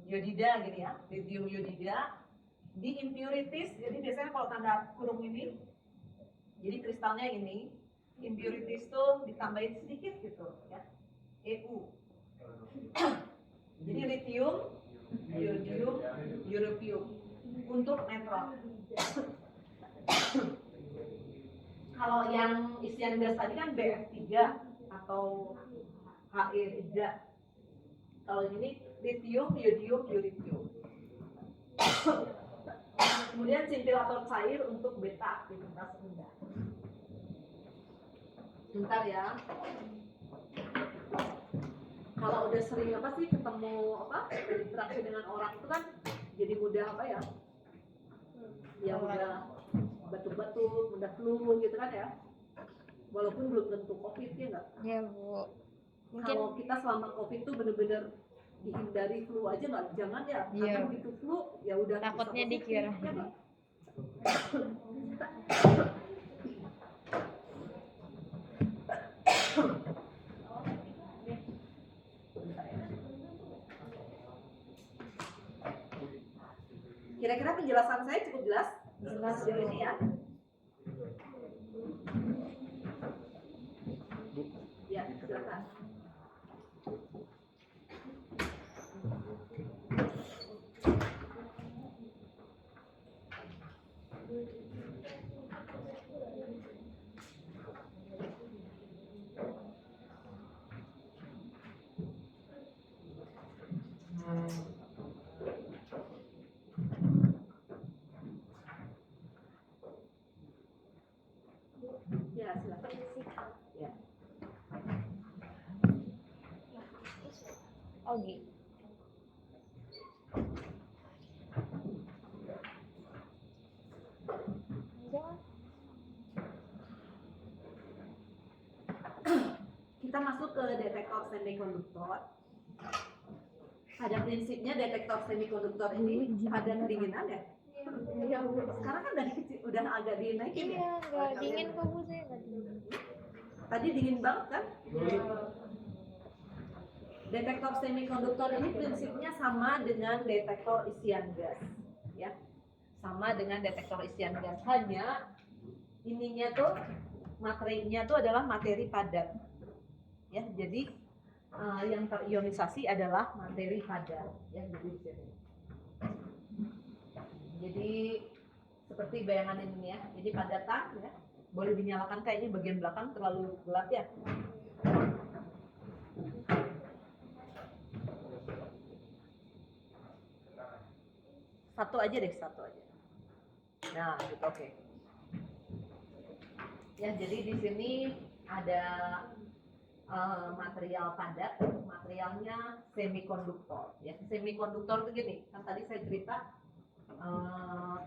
yodida gitu ya, lithium yodida di impurities. Jadi biasanya kalau tanda kurung ini, jadi kristalnya ini impurities tuh ditambahin sedikit gitu ya, EU. Jadi lithium, yodium, europium untuk netral. Kalau yang isian gas tadi kan BF3 atau HE3. Kalau ini lithium, yodium, europium. Kemudian ventilator cair untuk beta aktivitas rendah. Bentar ya. Kalau udah sering apa sih ketemu apa interaksi dengan orang itu kan jadi mudah apa ya? Ya udah batuk-batuk, mudah flu gitu kan ya. Walaupun belum tentu COVID ya enggak? Ya Bu. Mungkin Kalau kita selama COVID tuh bener-bener dihindari flu aja nggak, jangan ya. Karena begitu flu ya udah takutnya dikira. Ya, Pak. Kira-kira penjelasan saya cukup jelas? Jelas sejauh ini ya. Ya, silakan. Ya, silakan. Ya. Ogi. Kita masuk ke detektor semikonduktor. Pada prinsipnya detektor semikonduktor ini ada kedinginan ya? Iya, sekarang kan dari kecil udah agak dinaikin ya? Iya, nggak dingin kok Bu, saya nggak dingin. Tadi dingin banget kan? Detektor semikonduktor ini prinsipnya sama dengan detektor isian gas, ya, sama dengan detektor isian gas. Hanya ininya tuh materinya itu adalah materi padat. Ya, jadi yang terionisasi adalah materi padat. Ya, jadi di sini. Jadi seperti bayangan ini ya. Jadi padatan ya. Boleh dinyalakan, kayaknya bagian belakang terlalu gelap ya. Satu aja deh, satu aja. Nah, gitu, oke. Ya, jadi di sini ada material padat, materialnya semikonduktor. Ya, semikonduktor itu gini, kan tadi saya cerita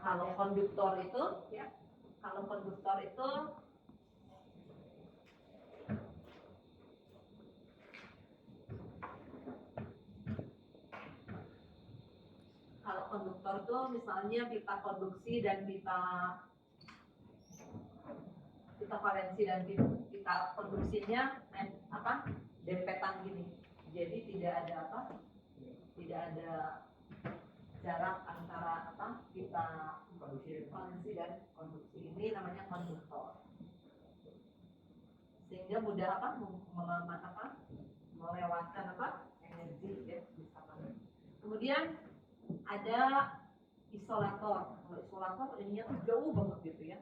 kalau konduktor itu, ya, kalau konduktor itu misalnya pita konduksi dan pita valensi dan pita konduksinya dempetan gini. Jadi tidak ada jarak antara pita valensi dan konduksi. Ini namanya konduktor. Sehingga mudah melewatkan energi ya. Kemudian ada isolator. Kalau isolator ininya tuh jauh banget gitu ya.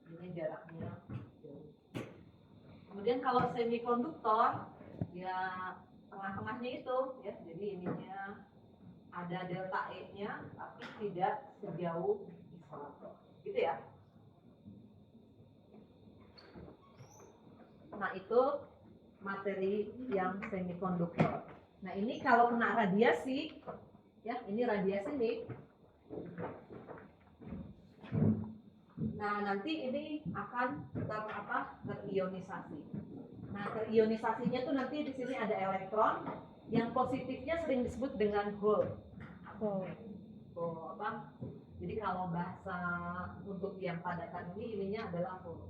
Ini jaraknya jauh. Kemudian kalau semikonduktor ya tengah-tengahnya itu ya. Jadi ininya ada delta E-nya tapi tidak sejauh isolator. Gitu ya. Nah, itu materi yang semikonduktor. Nah, ini kalau kena radiasi ya, ini radiasi nih. Nah, nanti ini akan terionisasi. Nah, terionisasinya tuh nanti di sini ada elektron, yang positifnya sering disebut dengan hole. Jadi kalau bahasa untuk yang padatan ini ininya adalah hole.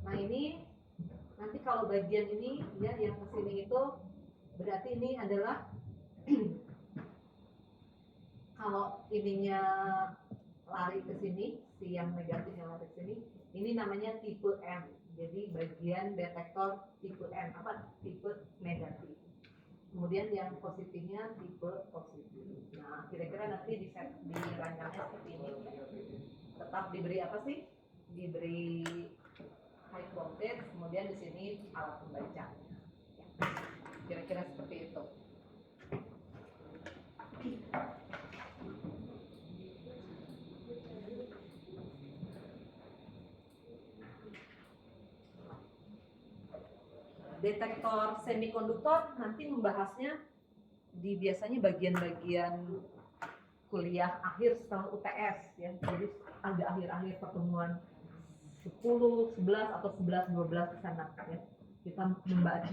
Nah, ini nanti kalau bagian ini ya yang kesini itu berarti ini adalah kalau ininya lari ke sini, si yang negatif yang lari ke sini, ini namanya tipe M. Jadi bagian detektor tipe M, tipe negatif. Kemudian yang positifnya tipe positif. Nah, kira-kira nanti di rancangnya seperti ini. Tetap diberi apa sih? Diberi high voltage, kemudian di sini alat pembaca. Kira-kira seperti itu. Detektor semikonduktor nanti membahasnya di biasanya bagian-bagian kuliah akhir setelah UTS ya. Jadi agak akhir-akhir pertemuan 10, 11 atau 11, 12 di sana ya. Kita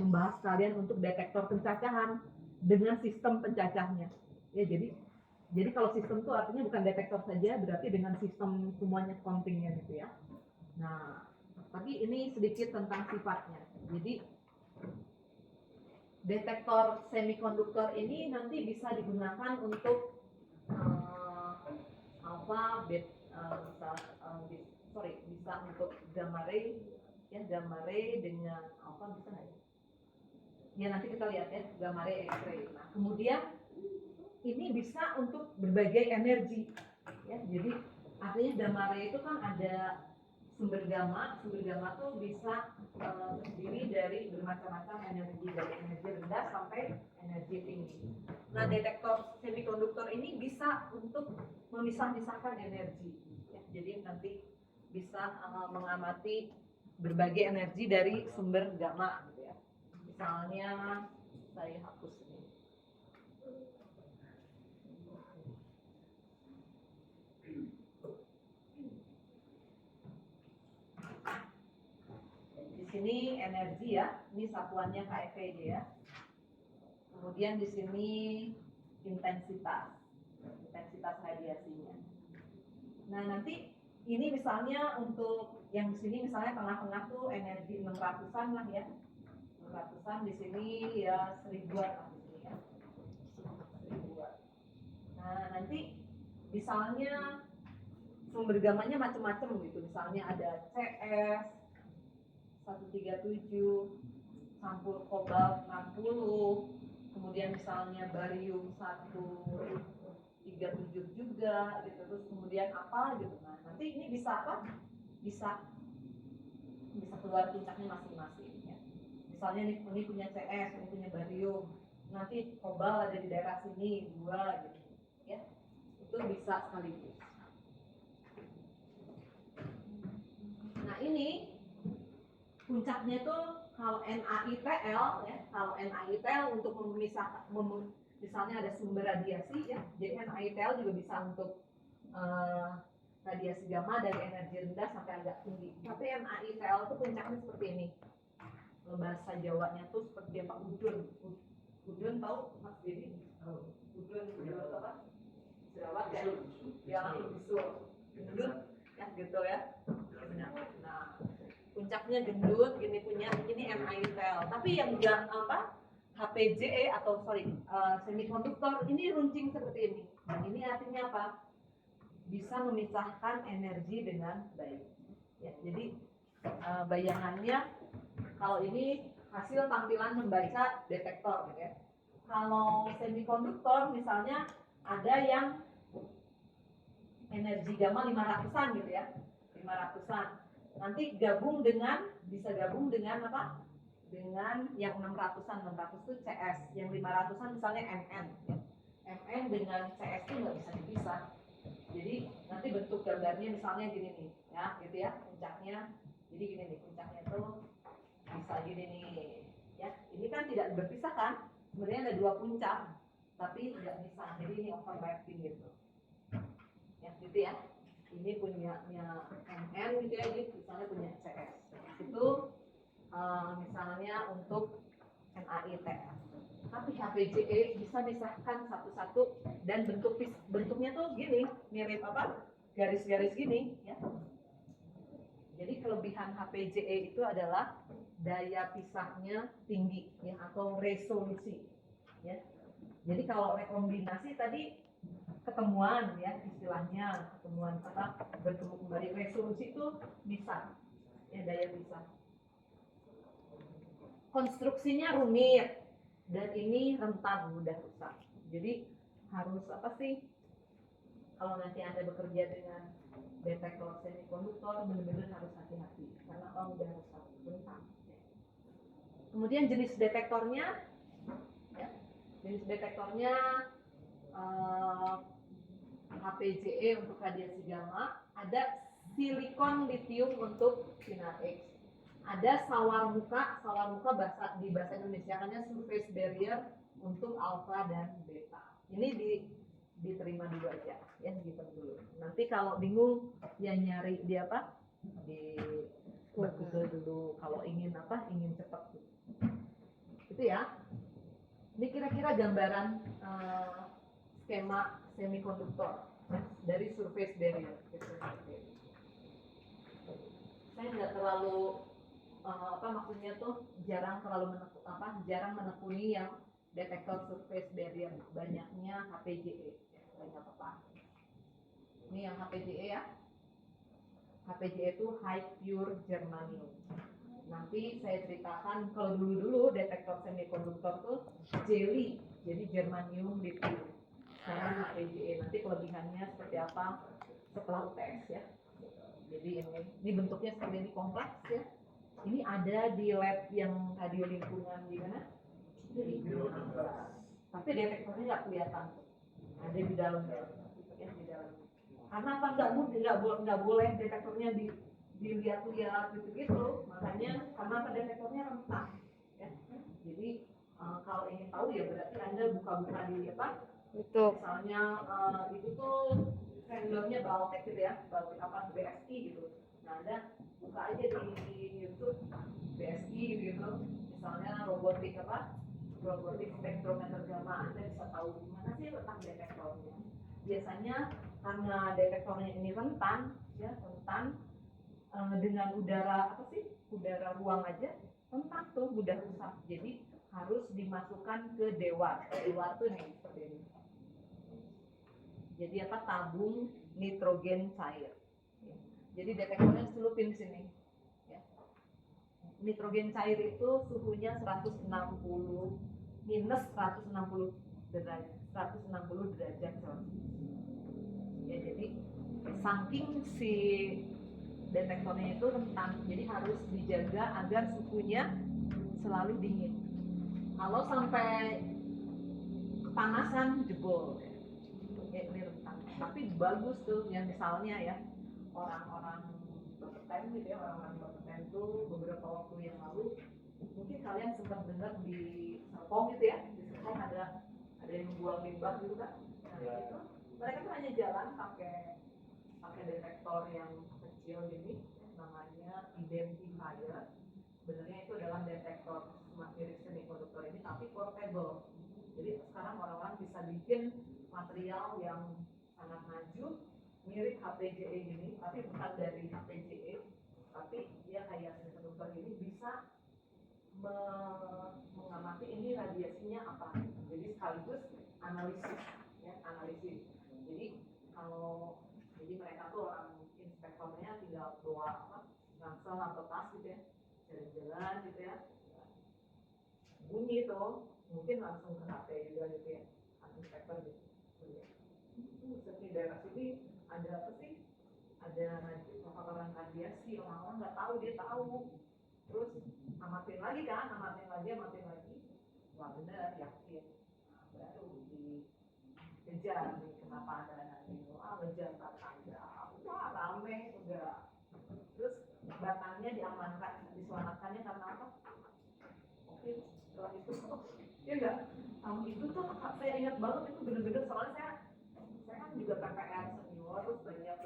membahas kalian untuk detektor pencacahan dengan sistem pencacahnya. Ya, jadi kalau sistem itu artinya bukan detektor saja, berarti dengan sistem semuanya countingnya gitu ya. Nah, tapi ini sedikit tentang sifatnya. Jadi detektor semikonduktor ini nanti bisa digunakan untuk bisa untuk gamma ray ya, gamma ray dengan bisa nggak ya? Ya nanti kita lihat ya, gamma ray, X-ray. Nah, kemudian ini bisa untuk berbagai energi ya. Jadi artinya gamma ray itu kan ada sumber gamma tuh bisa terdiri dari bermacam-macam energi, dari energi rendah sampai energi tinggi. Nah, detektor semikonduktor ini bisa untuk memisah-misahkan energi ya. Jadi nanti bisa mengamati berbagai energi dari sumber gamma gitu ya. Misalnya saya hapus ini. Di sini energi ya, ini satuannya KeV ya. Kemudian di sini intensitas radiasinya. Nah, nanti ini misalnya untuk yang di sini misalnya tengah-tengah tuh energi 600-an lah ya. 600-an di sini ya 1000-an lah di sini ya. 1000-an. Nah, nanti misalnya sumber gamanya macam-macam gitu. Misalnya ada CS, 137, sampul kobalt 60, kemudian misalnya barium 137 juga gitu, terus kemudian apa gitu. Nah, nanti ini bisa apa? Bisa keluar puncaknya masing-masing ya. Misalnya ini punya CS, ini punya barium, nanti kobalt ada di daerah sini 2 gitu ya. Itu bisa sekaligus. Nah, ini puncaknya tuh kalau NaITL ya, kalau NaITL untuk memisahkan misalnya ada sumber radiasi ya, jadi NaITL juga bisa untuk radiasi gamma dari energi rendah sampai agak tinggi. Tapi NaITL itu puncaknya seperti ini. Bahasa Jawanya tuh seperti apa? Udun. Udun tahu Mas Dedi? Udun apa? Jerawat ya? Yang bisul. Udun ya gitu ya. Nah, puncaknya gendut, ini NaITL. Tapi yang enggak apa? HPJE atau semikonduktor ini runcing seperti ini. Nah, ini artinya apa? Bisa memisahkan energi dengan baik. Ya, jadi bayangannya kalau ini hasil tampilan membaca detektor, gitu ya. Kalau semikonduktor misalnya ada yang energi gamma 500-an gitu ya, 500-an. Nanti bisa gabung dengan apa? Dengan yang 600-an, 600 itu CS, yang 500-an misalnya MN. Ya. MN dengan CS itu nggak bisa dipisah. Jadi nanti bentuk gambarnya misalnya gini nih, ya, gitu ya, puncaknya. Jadi gini nih, puncaknya tuh bisa gini nih, ya. Ini kan tidak berpisah kan? Sebenarnya ada 2 puncak, tapi tidak bisa. Jadi ini overlapping gitu. Ya, gitu ya. Ini punya MN gitu ya, ini misalnya punya CS. Itu misalnya untuk NaITL. Tapi HPJE bisa misahkan satu-satu dan bentuknya tuh gini, mirip apa? Garis-garis gini, ya. Jadi kelebihan HPJE itu adalah daya pisahnya tinggi, ya, atau resolusi, ya. Jadi kalau rekombinasi tadi ketemuan, ya, istilahnya ketemuan apa? Bertemu kembali. Resolusi itu bisa, ya, daya pisah. Konstruksinya rumit. Dan ini rentan mudah rusak. Jadi harus apa sih? Kalau nanti Anda bekerja dengan detektor semikonduktor, benar-benar harus hati-hati karena mudah rusak, rentan. Kemudian jenis detektornya, ya, jenis detektornya HPJE untuk radiasi gamma, ada silikon litium untuk sinar X. Ada sawar muka bahasa Indonesiakannya surface barrier untuk alfa dan beta. Ini diterima dulu aja, ya, gitu dulu. Nanti kalau bingung ya nyari di apa? Di Google dulu kalau ingin cepat. Itu ya. Ini kira-kira gambaran skema semikonduktor, ya, dari surface barrier. Saya nggak terlalu maksudnya tuh jarang menekuni yang detektor surface barrier, banyaknya HPJE, ya, banyak apa. Ini yang HPJE ya. HPJE itu high pure germanium. Nanti saya ceritakan kalau dulu detektor semikonduktor tuh jelly, jadi germanium lithium. Sekarang HPJE, nanti kelebihannya seperti apa setelah UTS ya. Jadi ini bentuknya seperti ini, kompleks ya. Ini ada di lab yang radio lingkungan di mana? Di tapi detektornya nggak kelihatan. Ada di dalam ya, di dalam. Karena apa? Nggak boleh detektornya dilihat-lihat gitu. Makanya karena apa, detektornya rentan. Ya. Jadi kalau ingin tahu ya berarti Anda buka-buka di apa? Itu. Misalnya itu tuh vendornya Baltic gitu ya, Baltic apa BSI gitu. Nah, Anda buka aja di YouTube BSI gitu, misalnya robotik spektrometer gamma, Anda bisa tahu di mana sih letak detektornya. Biasanya karena detektornya ini rentan dengan udara udara ruang aja rentan tuh mudah rusak. Jadi harus dimasukkan ke dewar tuh nih seperti ini. Jadi tabung nitrogen cair. Jadi detektornya selupin sini, ya. nitrogen cair itu suhunya 160 minus 160 derajat 160 derajat Celcius. Ya, jadi saking si detektornya itu rentan, jadi harus dijaga agar suhunya selalu dingin. Kalau sampai kepanasan jebol ya, ini rentan. Tapi bagus tuh yang misalnya ya orang-orang berpeten gitu ya, orang-orang berpeten tuh beberapa waktu yang lalu mungkin kalian sempat dengar di Serpong gitu ya, di Serpong ada yang buang limbah gitu kan. Nah itu mereka tuh hanya jalan pakai detektor yang kecil gini, namanya identifier. Sebenarnya itu adalah detektor mirip semikonduktor ini tapi portable. Jadi sekarang orang-orang bisa bikin material yang sangat maju mirip HPGE gini, tapi bukan dari HPGE, tapi dia kayak semikonduktor ini bisa mengamati ini radiasinya apa. Jadi sekaligus analisis ya, analisis. Jadi mereka tuh orang inspektornya tinggal bawa ransel atau tas gitu ya, jalan-jalan gitu ya, bunyi tuh mungkin langsung ke HP juga gitu ya, inspektor gitu. Di daerah sini ada apa sih? Ada paparan radiasi, orang-orang nggak tahu, dia tahu. Terus amatin lagi kan, amatin lagi. Wah bener, yakin. Nah, baru dikejar nih, kenapa ada itu? Ngejar batangnya, wah rame udah. Terus batangnya diamankan, diselamatkannya karena apa? Oke, setelah itu, ya enggak? Itu tuh saya ingat banget, itu bener-bener soalnya saya kan juga PPR senior, terus banyak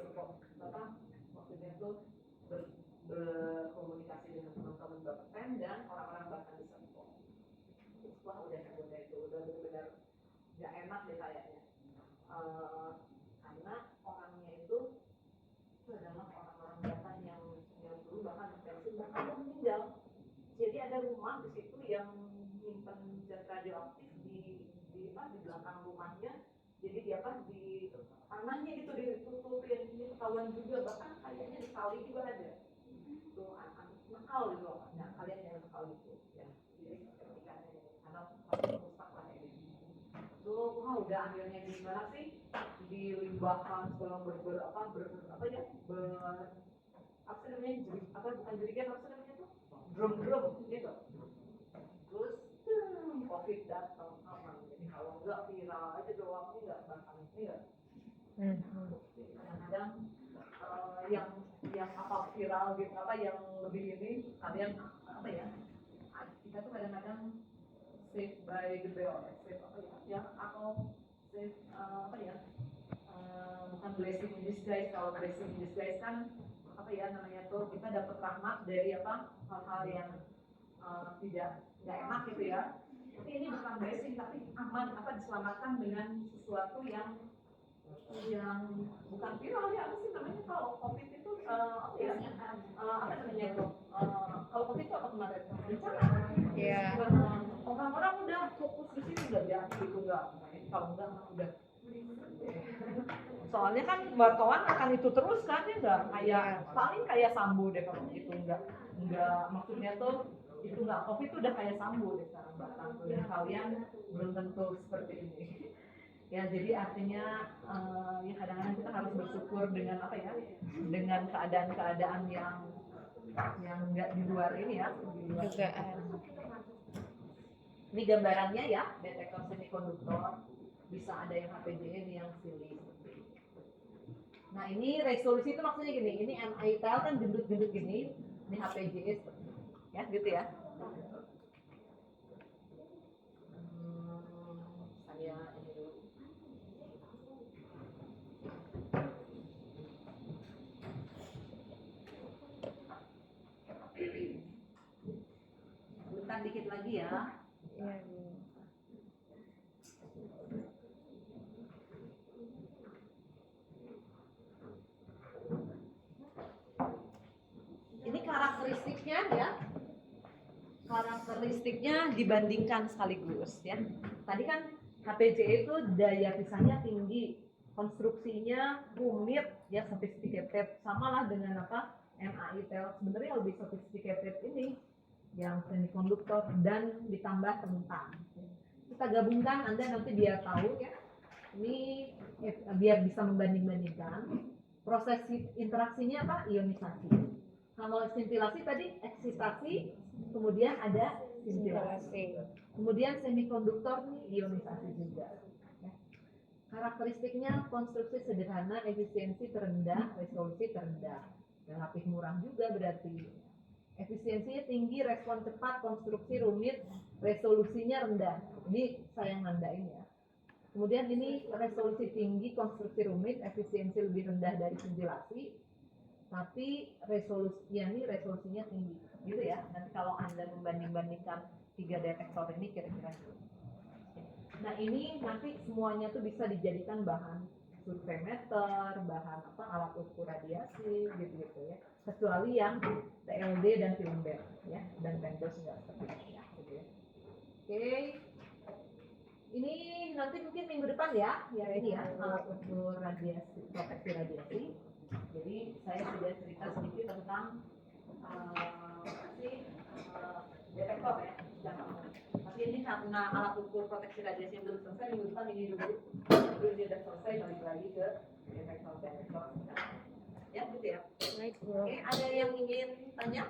waktu itu berkomunikasi dengan teman-teman Bapeten dan orang-orang Bapeten di Serpong. Wah udah benar-benar nggak enak deh kayaknya, karena orangnya itu adalah orang-orang Batak yang dulu bahkan pensiun bahkan meninggal. Jadi ada rumah di situ yang menyimpan zat radioaktif di belakang rumahnya. Jadi dia di tanahnya gitu ditutupin, ini ketahuan juga, bahkan kayaknya di kali juga ada. Itu anak nakal gitu, nah kalian yang nakal gitu ya. Jadi ketika karena masih rusak lah ya. Itu wah udah akhirnya gimana sih? Dilimbahkan segala jerigen drum gitu. Terus COVID datang aman. Jadi kalau enggak viral aja doang, ini enggak bakal ini enggak. Kadang yang apa viral gitu yang lebih ini kalian kita tuh kadang-kadang save by the bell, save atau save bukan blessing in disguise. Kalau blessing in disguise kan namanya tuh kita dapat rahmat dari hal-hal yang tidak enak gitu ya. Tapi ini bukan blessing, tapi aman, diselamatkan dengan sesuatu yang bukan viral ya. Apa sih namanya kalau COVID itu namanya itu kalau COVID itu apa kemarin bencana. Iya. Orang-orang udah fokus di sini nggak jadi gitu nggak. Kalau enggak udah. Soalnya kan wartawan akan itu terus kan ya, nggak kayak paling kayak Sambo deh kalau itu nggak maksudnya tuh itu nggak COVID itu udah kayak Sambo deh sekarang Batang tuh, dan kalian belum tentu seperti ini ya. Jadi artinya ya kadang-kadang kita harus bersyukur dengan dengan keadaan yang nggak di luar ini ya, di luar dugaan. Ini gambarannya ya, detektor semikonduktor bisa ada yang HPGE, ini yang silih. Nah ini resolusi itu maksudnya gini, ini NITL kan gendut-gendut gini, ini HPGE ya gitu ya. Saya ini dulu. Bentar dikit lagi ya. Iya. Ini karakteristiknya dibandingkan sekaligus ya. Tadi kan HPGE itu daya pisahnya tinggi, konstruksinya rumit ya, sophisticated, samalah dengan NITL. Sebenarnya lebih sophisticated ini yang semikonduktor dan ditambah kentang. Kita gabungkan, Anda nanti biar tahu ya. Ini biar bisa membanding-bandingkan. Proses interaksinya apa? Ionisasi. Kalau sintilasi tadi eksitasi, kemudian ada sintilasi. Kemudian semikonduktor nih ionisasi juga. Ya. Karakteristiknya konstruksi sederhana, efisiensi terendah, resolusi terendah. Relatif murah juga berarti. Efisiensinya tinggi, respon cepat, konstruksi rumit, resolusinya rendah. Ini saya nandain ya. Kemudian ini resolusi tinggi, konstruksi rumit, efisiensi lebih rendah dari sintilasi, tapi resolusinya tinggi, gitu ya. Nanti kalau Anda membanding-bandingkan 3 detektor ini kira-kira gitu. Nah ini nanti semuanya tuh bisa dijadikan bahan survei meter, bahan alat ukur radiasi, gitu ya. Kecuali yang TLD dan Filmbert ya, dan Pendos enggak seperti itu ya. Gitu ya. Oke. Ini nanti mungkin minggu depan ya ini ya, alat ukur radiasi, proteksi radiasi. Jadi saya sudah cerita sedikit tentang detektor ya. Tapi ini karena alat ukur proteksi radiasi yang belum selesai, minggu depan ini dulu. Baru ini sudah selesai, balik lagi ke detektor. Ya gitu ya. Oke, ada yang ingin tanya?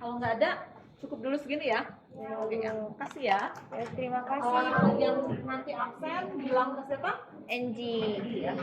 Kalau nggak ada, cukup dulu segini ya. Oke, makasih ya. Terima Kalau kasih. yang nanti absen bilang ke siapa? NG. Ya.